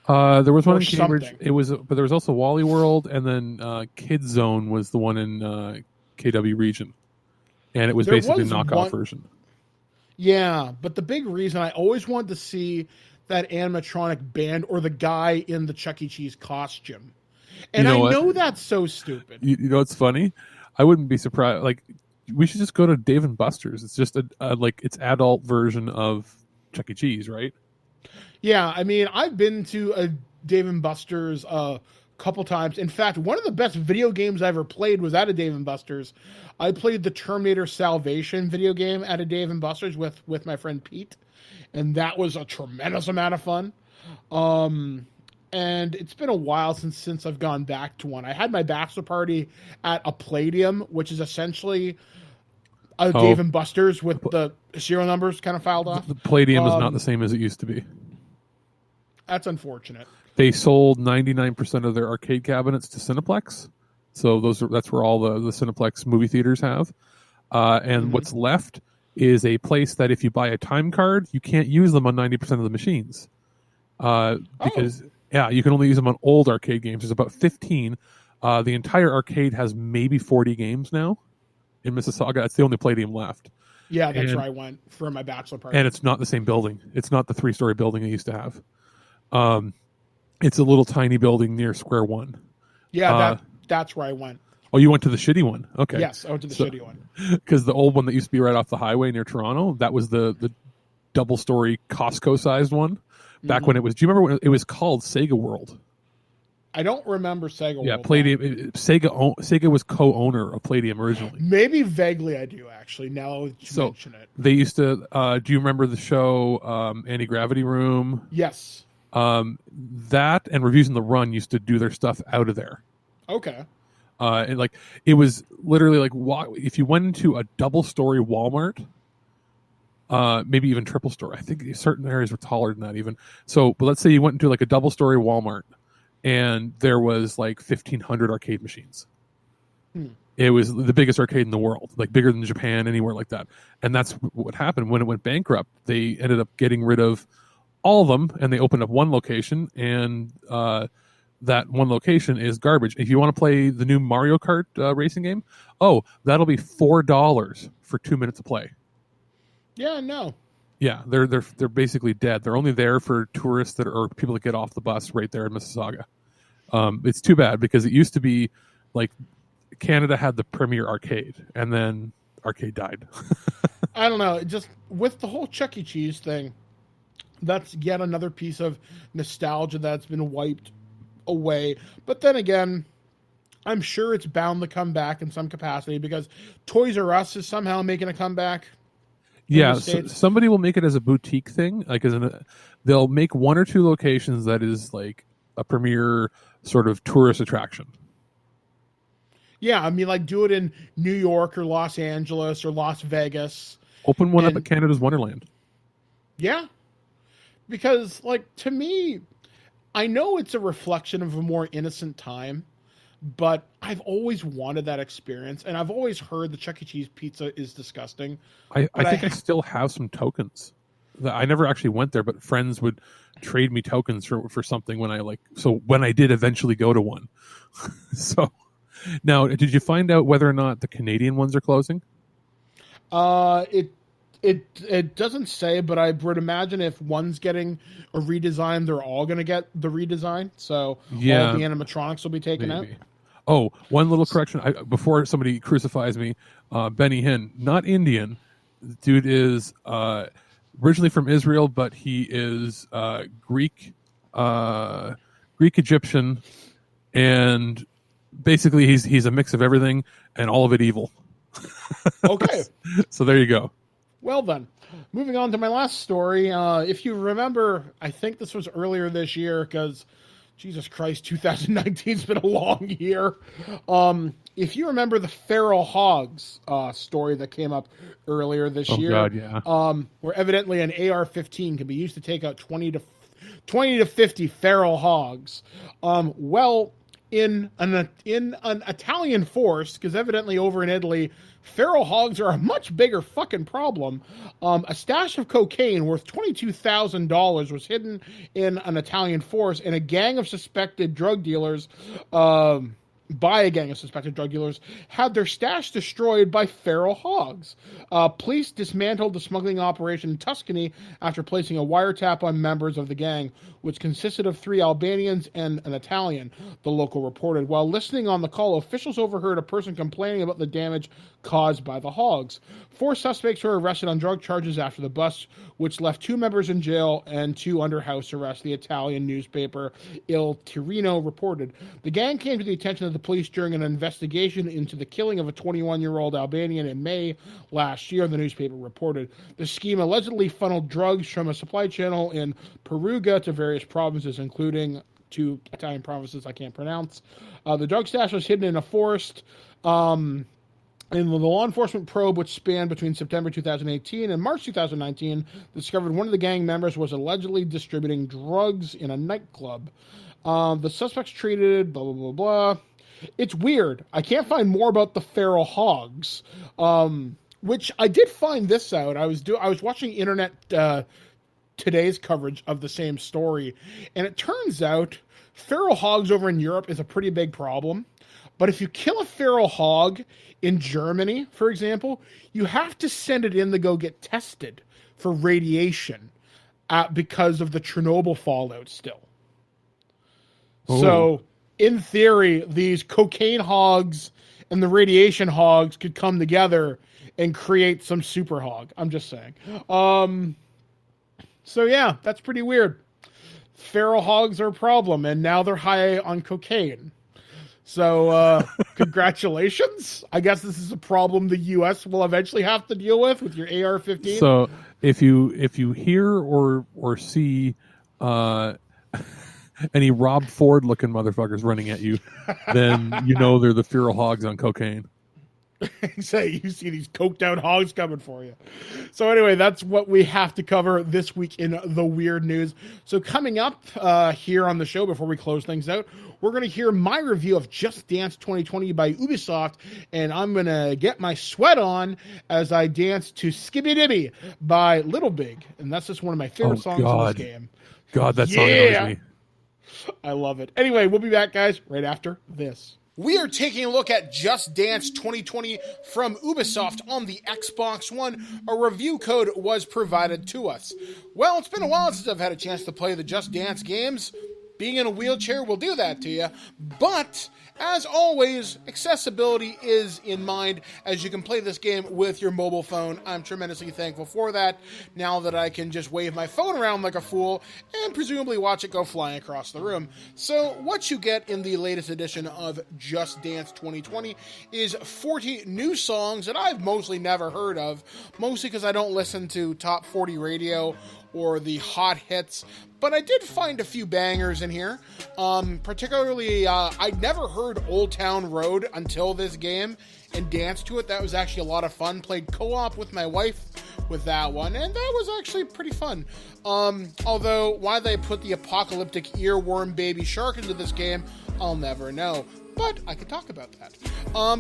There was one in Cambridge. Something. But there was also Wally World, and then Kid Zone was the one in KW region, and it was basically a knockoff version. Yeah, but the big reason I always wanted to see that animatronic band or the guy in the Chuck E. Cheese costume. And I know that's so stupid. You know what's funny? I wouldn't be surprised. Like, we should just go to Dave and Buster's. It's just it's adult version of Chuck E. Cheese, right? Yeah, I mean, I've been to a Dave and Buster's couple times. In fact, one of the best video games I ever played was at a Dave & Buster's. I played the Terminator Salvation video game at a Dave & Buster's with my friend Pete, and that was a tremendous amount of fun. And it's been a while since I've gone back to one. I had my bachelor party at a Palladium, which is essentially a Dave & Buster's with the serial numbers kind of filed off. The Palladium is not the same as it used to be. That's unfortunate. They sold 99% of their arcade cabinets to Cineplex, so that's where all the Cineplex movie theaters have. And what's left is a place that if you buy a time card, you can't use them on 90% of the machines because you can only use them on old arcade games. There's about 15. The entire arcade has maybe 40 games now in Mississauga. That's the only Palladium left. Yeah, that's where I went for my bachelor party. And it's not the same building. It's not the 3-story building they used to have. It's a little tiny building near Square One. Yeah, that's where I went. Oh, you went to the shitty one? Okay. Yes, I went to the shitty one. Because the old one that used to be right off the highway near Toronto, that was the double-story Costco-sized one. Back when it was... Do you remember when it was called Sega World? I don't remember Sega World. Yeah, Palladium. Sega was co-owner of Palladium originally. Maybe vaguely I do, actually, now that you mention it. They used to... do you remember the show Anti-Gravity Room? Yes. That and Reviews on the Run used to do their stuff out of there. Okay. And like it was literally like if you went into a double-story Walmart, maybe even triple story. I think certain areas were taller than that even. So, but let's say you went into like a double-story Walmart, and there was like 1,500 arcade machines. It was the biggest arcade in the world, like bigger than Japan, anywhere like that. And that's what happened when it went bankrupt. They ended up getting rid of all of them, and they opened up one location, and that one location is garbage. If you want to play the new Mario Kart racing game, that'll be $4 for 2 minutes of play. Yeah, no. Yeah, they're basically dead. They're only there for tourists or people that get off the bus right there in Mississauga. It's too bad because it used to be like Canada had the premier arcade, and then arcade died. I don't know. Just with the whole Chuck E. Cheese thing, that's yet another piece of nostalgia that's been wiped away. But then again, I'm sure it's bound to come back in some capacity because Toys R Us is somehow making a comeback. Yeah, so somebody will make it as a boutique thing. Like they'll make one or two locations that is like a premier sort of tourist attraction. Yeah, I mean, like do it in New York or Los Angeles or Las Vegas. Open one up at Canada's Wonderland. Yeah. Because, like, to me, I know it's a reflection of a more innocent time, but I've always wanted that experience, and I've always heard the Chuck E. Cheese pizza is disgusting. I think I still have some tokens. I never actually went there, but friends would trade me tokens for something when I did eventually go to one. So now, did you find out whether or not the Canadian ones are closing? It doesn't say, but I would imagine if one's getting a redesign, they're all going to get the redesign. So yeah, all the animatronics will be taken out. Oh, one little correction before somebody crucifies me. Benny Hinn, not Indian. Dude is originally from Israel, but he is Greek Egyptian, and basically he's a mix of everything and all of it evil. Okay. So there you go. Well then, moving on to my last story. If you remember, I think this was earlier this year because, Jesus Christ, 2019's been a long year. If you remember the feral hogs story that came up earlier this year. God, yeah. Where evidently an AR-15 can be used to take out 20 to 50 feral hogs. Well, in an Italian force, because evidently over in Italy, feral hogs are a much bigger fucking problem. A stash of cocaine worth $22,000 was hidden in an Italian force, and a gang of suspected drug dealers, had their stash destroyed by feral hogs. Police dismantled the smuggling operation in Tuscany after placing a wiretap on members of the gang, which consisted of 3 Albanians and an Italian, the local reported. While listening on the call, officials overheard a person complaining about the damage caused by the hogs. 4 suspects were arrested on drug charges after the bust, which left 2 members in jail and 2 under house arrest, the Italian newspaper Il Tirino reported. The gang came to the attention of the police during an investigation into the killing of a 21-year-old Albanian in May last year, the newspaper reported. The scheme allegedly funneled drugs from a supply channel in Perugia to various provinces, including 2 Italian provinces I can't pronounce. The drug stash was hidden in a forest. And the law enforcement probe, which spanned between September 2018 and March 2019, discovered one of the gang members was allegedly distributing drugs in a nightclub. The suspects treated, blah, blah, blah, blah. It's weird. I can't find more about the feral hogs, which I did find this out. I was watching internet today's coverage of the same story, and it turns out feral hogs over in Europe is a pretty big problem. But if you kill a feral hog in Germany, for example, you have to send it in to go get tested for radiation because of the Chernobyl fallout still. Oh. So, in theory, these cocaine hogs and the radiation hogs could come together and create some super hog. I'm just saying. So, yeah, that's pretty weird. Feral hogs are a problem, and now they're high on cocaine. So, congratulations. I guess this is a problem the U.S. will eventually have to deal with your AR-15. So, if you hear or see any Rob Ford-looking motherfuckers running at you, then you know they're the feral hogs on cocaine. Say you see these coked out hogs coming for you. So anyway, that's what we have to cover this week in the weird news. So coming up here on the show, before we close things out, we're going to hear my review of Just Dance 2020 by Ubisoft, and I'm going to get my sweat on as I dance to Skibby Dibby by Little Big, and that's just one of my favorite songs in this game. God, that song annoys me. I love it. Anyway, we'll be back, guys, right after this. We are taking a look at Just Dance 2020 from Ubisoft on the Xbox One. A review code was provided to us. Well, it's been a while since I've had a chance to play the Just Dance games being in a wheelchair will do that to you. But as always, accessibility is in mind, as you can play this game with your mobile phone. I'm tremendously thankful for that, now that I can just wave my phone around like a fool and presumably watch it go flying across the room. So what you get in the latest edition of Just Dance 2020 is 40 new songs that I've mostly never heard of, mostly because I don't listen to Top 40 radio or the hot hits, but I did find a few bangers in here. Particularly, I'd never heard Old Town Road until this game and danced to it. That was actually a lot of fun. Played co-op with my wife with that one, and that was actually pretty fun. Although, why they put the apocalyptic earworm baby shark into this game, I'll never know. But I could talk about that.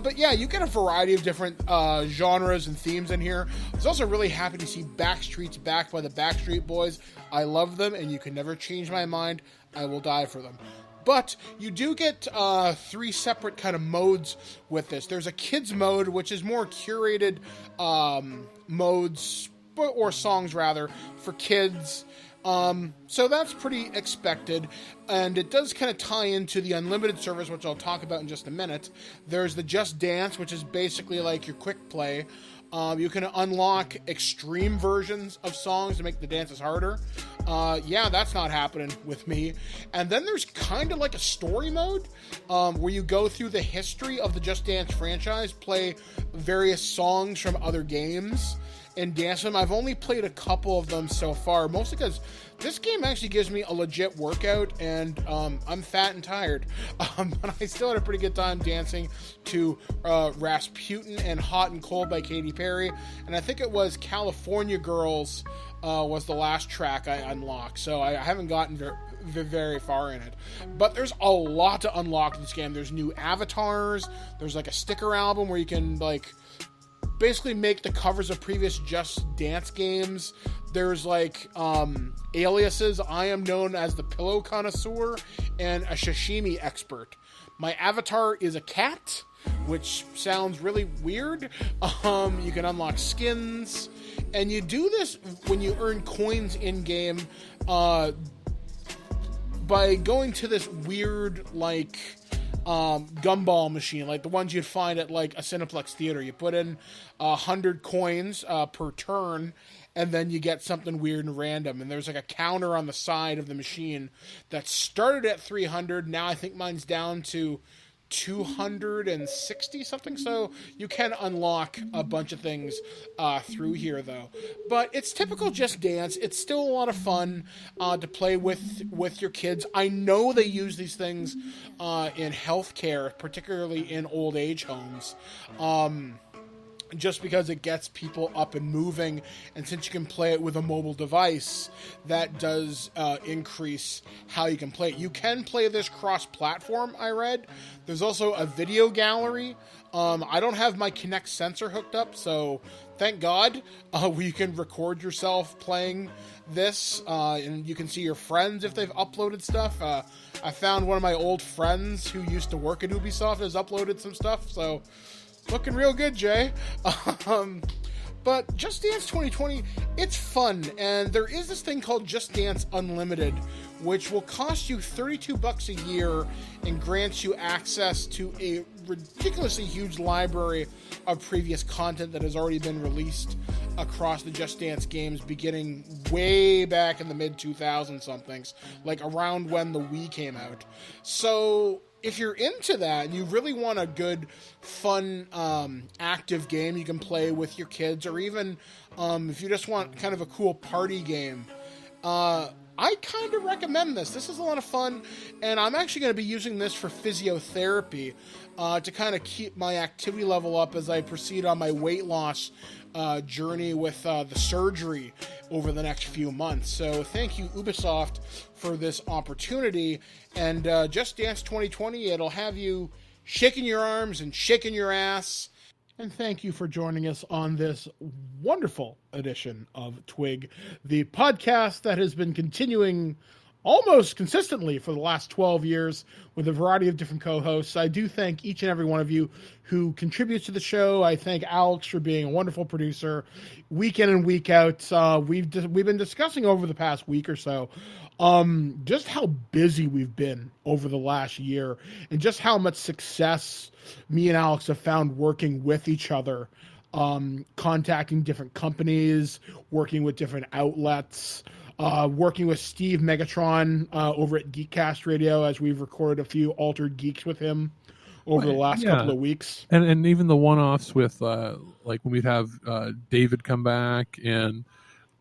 But yeah, you get a variety of different genres and themes in here. I was also really happy to see Backstreet's Back by the Backstreet Boys. I love them, and you can never change my mind. I will die for them. But you do get 3 separate kind of modes with this. There's a kids mode, which is more curated modes, or songs rather, for kids. So that's pretty expected, and it does kind of tie into the unlimited service, which I'll talk about in just a minute. There's the Just Dance, which is basically like your quick play. You can unlock extreme versions of songs to make the dances harder. Yeah, that's not happening with me. And then there's kind of like a story mode, where you go through the history of the Just Dance franchise, play various songs from other games, and dance them. I've only played a couple of them so far, mostly because this game actually gives me a legit workout, and I'm fat and tired. But I still had a pretty good time dancing to Rasputin and Hot and Cold by Katy Perry, and I think it was California Girls was the last track I unlocked, so I haven't gotten very far in it. But there's a lot to unlock in this game. There's new avatars, there's like a sticker album where you can like basically make the covers of previous Just Dance games. There's like aliases. I am known as the Pillow Connoisseur and a Sashimi Expert. My avatar is a cat, which sounds really weird. You can unlock skins, and you do this when you earn coins in-game by going to this weird, like, gumball machine, like the ones you'd find at like a Cineplex theater. You put in 100 coins per turn, and then you get something weird and random. And there's like a counter on the side of the machine that started at 300. Now I think mine's down to 260 something, so you can unlock a bunch of things through here though. But it's typical Just Dance. It's still a lot of fun to play with your kids. I know they use these things in healthcare, particularly in old age homes, just because it gets people up and moving, and since you can play it with a mobile device, that does increase how you can play it. You can play this cross-platform, I read. There's also a video gallery. I don't have my Kinect sensor hooked up, so thank God, where you can record yourself playing this, and you can see your friends if they've uploaded stuff. I found one of my old friends who used to work at Ubisoft has uploaded some stuff, so looking real good, Jay. But Just Dance 2020, it's fun, and there is this thing called Just Dance Unlimited, which will cost you $32 a year and grants you access to a ridiculously huge library of previous content that has already been released across the Just Dance games, beginning way back in the mid-2000 somethings, like around when the Wii came out. So if you're into that and you really want a good, fun, active game you can play with your kids, or even if you just want kind of a cool party game, I kind of recommend this. This is a lot of fun, and I'm actually going to be using this for physiotherapy to kind of keep my activity level up as I proceed on my weight loss journey with the surgery over the next few months. So thank you, Ubisoft, for this opportunity. And Just Dance 2020, it'll have you shaking your arms and shaking your ass. And thank you for joining us on this wonderful edition of TWIG, the podcast that has been continuing almost consistently for the last 12 years with a variety of different co-hosts. I do thank each and every one of you who contributes to the show. I thank Alex for being a wonderful producer week in and week out. We've been discussing over the past week or so just how busy we've been over the last year, and just how much success me and Alex have found working with each other, contacting different companies, working with different outlets, working with Steve Megatron over at Geekcast Radio, as we've recorded a few Altered Geeks with him over the last couple of weeks. And even the one-offs with like when we'd have David come back, and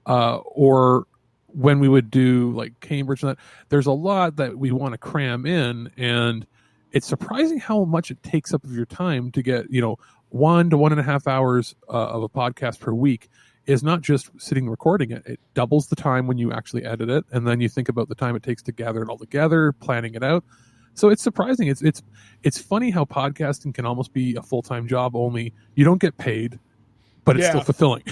or when we would do like Cambridge and that, there's a lot that we want to cram in, and it's surprising how much it takes up of your time to get, 1 to 1.5 hours of a podcast per week is not just sitting recording it. It doubles the time when you actually edit it, and then you think about the time it takes to gather it all together, planning it out. So it's surprising. It's funny how podcasting can almost be a full-time job, only you don't get paid, but it's still fulfilling.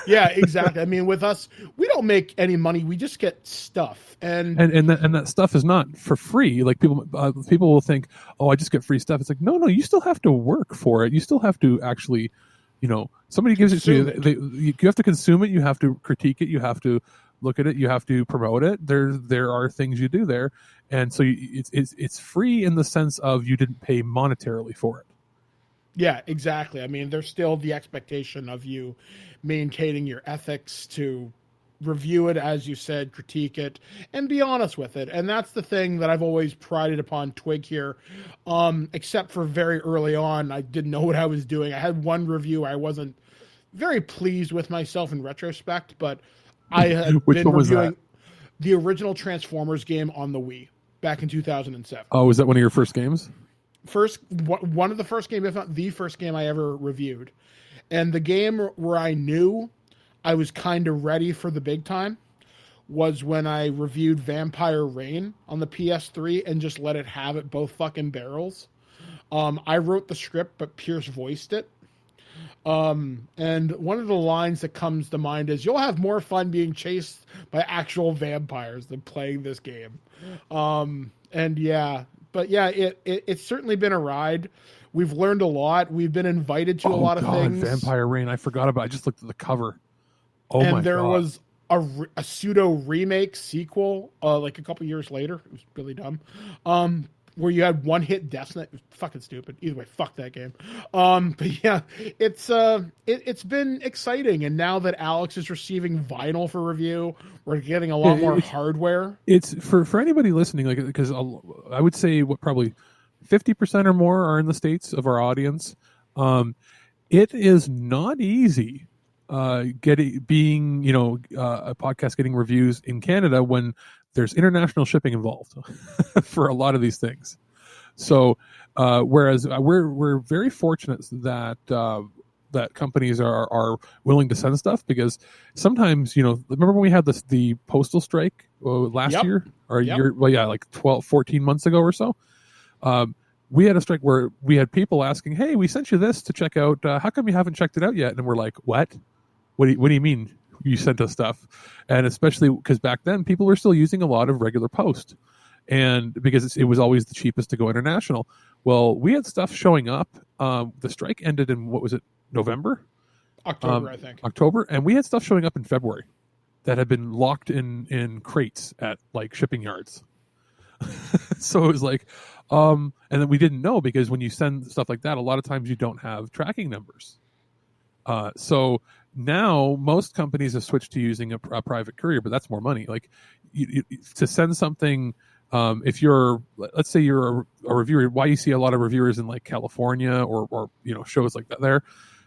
Yeah, exactly. I mean, with us, we don't make any money. We just get stuff, and that stuff is not for free. Like people will think, oh, I just get free stuff. It's like, no, you still have to work for it. You still have to actually, somebody gives it to you. You have to consume it. You have to critique it. You have to look at it. You have to promote it. There are things you do there, and so it's free in the sense of you didn't pay monetarily for it. Yeah, exactly. I mean, there's still the expectation of you maintaining your ethics to review it, as you said, critique it, and be honest with it. And that's the thing that I've always prided upon TWIG here, except for very early on, I didn't know what I was doing. I had one review I wasn't very pleased with myself in retrospect, but I had been reviewing the original Transformers game on the Wii back in 2007. Oh, was that one of your first games? One of the first games, if not the first game I ever reviewed. And the game where I knew I was kind of ready for the big time was when I reviewed Vampire Reign on the PS3 and just let it have it both fucking barrels. I wrote the script, but Pierce voiced it. And one of the lines that comes to mind is, you'll have more fun being chased by actual vampires than playing this game. But yeah, it's certainly been a ride. We've learned a lot. We've been invited to a lot of things. Vampire Reign, I forgot about it. I just looked at the cover. Oh my God. And there was a pseudo remake sequel like a couple years later. It was really dumb. Where you had one hit death. It was fucking stupid. Either way, fuck that game. But yeah, it's been exciting. And now that Alex is receiving vinyl for review, we're getting a lot more hardware. It's for anybody listening, like, because I would say probably 50% or more are in the States of our audience. It is not easy being a podcast getting reviews in Canada when there's international shipping involved for a lot of these things. So whereas we're very fortunate that companies are willing to send stuff, because sometimes, remember when we had the postal strike last year or year, like 14 months ago or so. We had a strike where we had people asking, hey, we sent you this to check out. How come you haven't checked it out yet? And we're like, what? What do you mean you sent us stuff? And especially because back then people were still using a lot of regular post, and because it was always the cheapest to go international. Well, we had stuff showing up. The strike ended in, what was it, November? October, I think. October. And we had stuff showing up in February that had been locked in crates at like shipping yards. So it was like, and then we didn't know, because when you send stuff like that, a lot of times you don't have tracking numbers. So now most companies have switched to using a private courier, but that's more money. Like to send something, if let's say you're a reviewer, why you see a lot of reviewers in like California or shows like that there,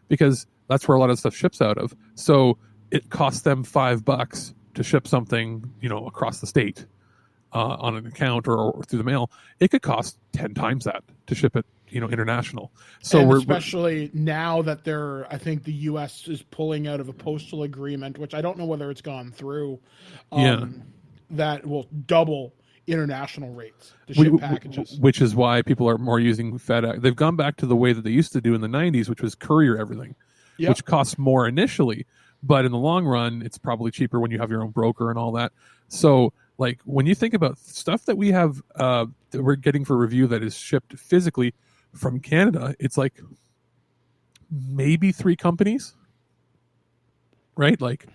because that's where a lot of stuff ships out of. So it costs them $5 to ship something, across the state. On an account or through the mail, it could cost 10 times that to ship it, international. So and especially now that I think the U.S. is pulling out of a postal agreement, which I don't know whether it's gone through. That will double international rates to ship packages. Which is why people are more using FedEx. They've gone back to the way that they used to do in the 90s, which was courier everything, which costs more initially, but in the long run, it's probably cheaper when you have your own broker and all that. So, like, when you think about stuff that we have that we're getting for review that is shipped physically from Canada, it's like maybe 3 companies, right? Like,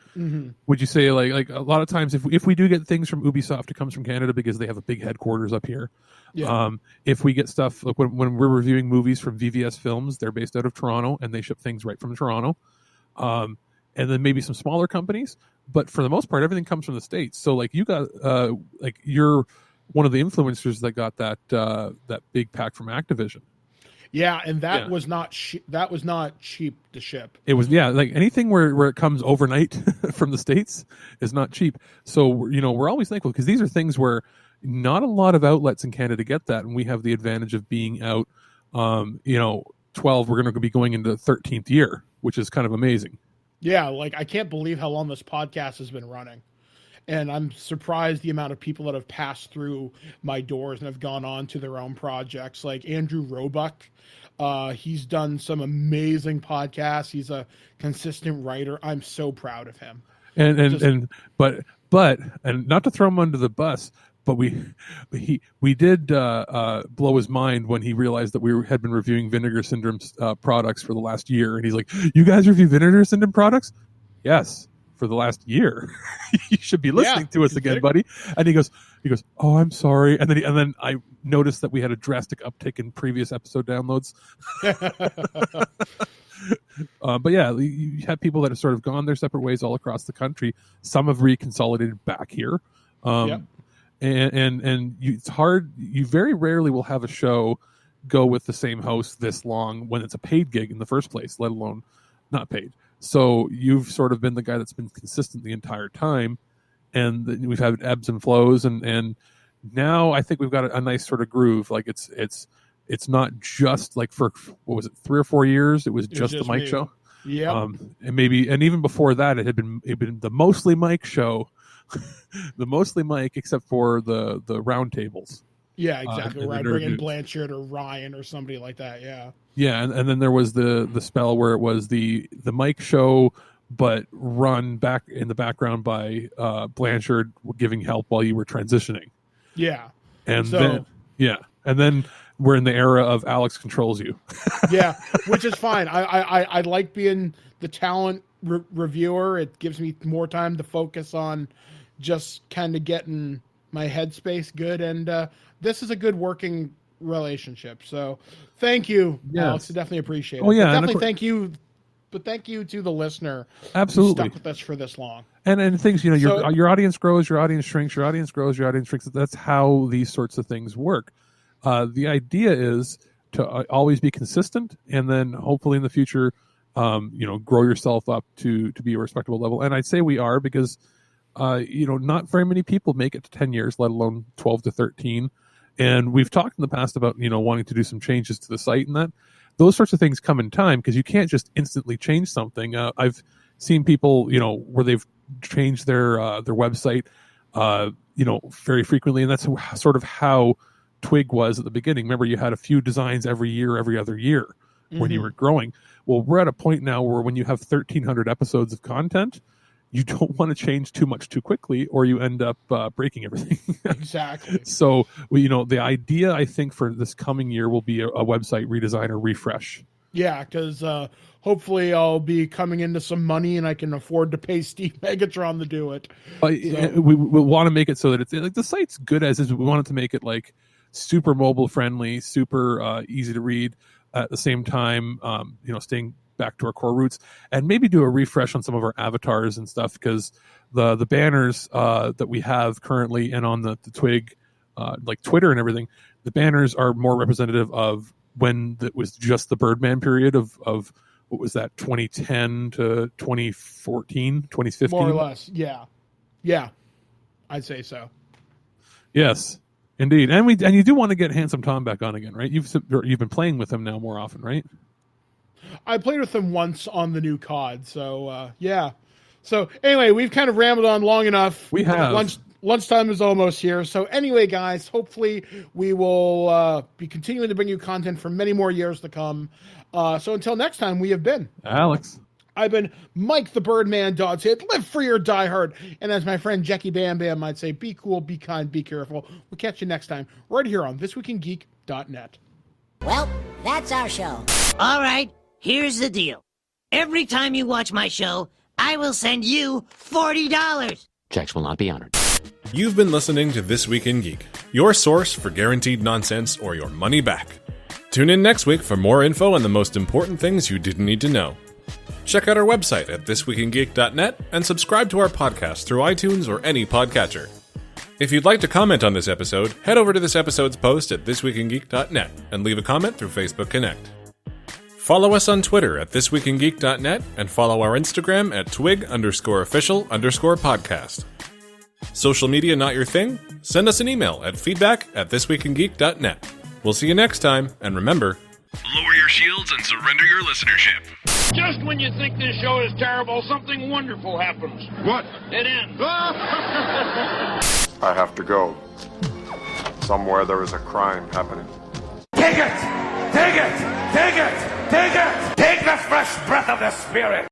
would you say like a lot of times if we do get things from Ubisoft, it comes from Canada because they have a big headquarters up here. Yeah. If we get stuff like when we're reviewing movies from VVS Films, they're based out of Toronto and they ship things right from Toronto. And then maybe some smaller companies, but for the most part, everything comes from the States. So like you got like you're one of the influencers that got that big pack from Activision. Yeah, and that was not cheap to ship. It was like anything where it comes overnight from the States is not cheap. So we're always thankful because these are things where not a lot of outlets in Canada get that, and we have the advantage of being out. 12. We're going to be going into the 13th year, which is kind of amazing. Yeah, like I can't believe how long this podcast has been running. And I'm surprised the amount of people that have passed through my doors and have gone on to their own projects. Like Andrew Roebuck, he's done some amazing podcasts. He's a consistent writer. I'm so proud of him. But not to throw him under the bus, but we did blow his mind when he realized that we had been reviewing Vinegar Syndrome's products for the last year, and he's like, "You guys review Vinegar Syndrome products?" Yes. For the last year. You should be listening to us again, buddy. And he goes, "Oh, I'm sorry." And then I noticed that we had a drastic uptick in previous episode downloads. But yeah, you have people that have sort of gone their separate ways all across the country. Some have reconsolidated back here. And it's hard. You very rarely will have a show go with the same host this long when it's a paid gig in the first place, let alone not paid. So you've sort of been the guy that's been consistent the entire time, and we've had ebbs and flows, and now I think we've got a nice sort of groove. Like it's not just like for what was it, 3 or 4 years? It was just the Mike show. Yeah, and even before that, it had been the mostly Mike show, the mostly Mike, except for the roundtables. Yeah, exactly. Where I bring in Blanchard or Ryan or somebody like that. Yeah. Yeah, and then there was the spell where it was the Mike show, but run back in the background by Blanchard giving help while you were transitioning. Yeah. And then we're in the era of Alex controls you. Yeah, which is fine. I like being the talent reviewer. It gives me more time to focus on just kind of getting my headspace good, and this is a good working relationship. So thank you, Alex. I definitely appreciate it. Oh yeah, definitely thank you. But thank you to the listener. Absolutely, who stuck with us for this long. And things, your audience grows, your audience shrinks, your audience grows, your audience shrinks. That's how these sorts of things work. The idea is to always be consistent, and then hopefully in the future, grow yourself up to be a respectable level. And I'd say we are, because not very many people make it to 10 years, let alone 12 to 13. And we've talked in the past about, wanting to do some changes to the site, and that those sorts of things come in time, because you can't just instantly change something. I've seen people, where they've changed their website, very frequently. And that's sort of how TWIG was at the beginning. Remember, you had a few designs every year, every other year when you were growing. Well, we're at a point now where when you have 1,300 episodes of content, you don't want to change too much too quickly, or you end up breaking everything. Exactly. So, the idea, I think, for this coming year will be a website redesign or refresh. Yeah, because hopefully I'll be coming into some money and I can afford to pay Steve Megatron to do it. We want to make it so that it's like the site's good as is. We want it to make it like super mobile friendly, super easy to read. At the same time, staying back to our core roots, and maybe do a refresh on some of our avatars and stuff, because the banners that we have currently and on the TWIG, like Twitter and everything, the banners are more representative of when it was just the Birdman period of what was that, 2010 to 2014, 2015? More or less, yeah. Yeah, I'd say so. Yes, indeed. And you do want to get Handsome Tom back on again, right? You've been playing with him now more often, right? I played with him once on the new COD, so yeah. So anyway, we've kind of rambled on long enough. We have. Lunchtime is almost here. So anyway, guys, hopefully we will be continuing to bring you content for many more years to come. So until next time, we have been Alex. I've been Mike the Birdman Dodshead. Live free or die hard. And as my friend Jackie Bam Bam might say, be cool, be kind, be careful. We'll catch you next time right here on ThisWeekInGeek.net. Well, that's our show. All right, here's the deal. Every time you watch my show, I will send you $40. Checks will not be honored. You've been listening to This Week in Geek, your source for guaranteed nonsense or your money back. Tune in next week for more info on the most important things you didn't need to know. Check out our website at ThisWeekInGeek.net and subscribe to our podcast through iTunes or any podcatcher. If you'd like to comment on this episode, head over to this episode's post at ThisWeekInGeek.net and leave a comment through Facebook Connect. Follow us on Twitter at ThisWeekInGeek.net and follow our Instagram at twig_official_podcast. Social media not your thing? Send us an email at feedback@thisweekingeek.net. We'll see you next time, and remember, Lower your shields and surrender your listenership. Just when you think this show is terrible, something wonderful happens. What? It ends. I have to go. Somewhere there is a crime happening. Take it! Take it! Take it! Take it! Take the fresh breath of the spirit!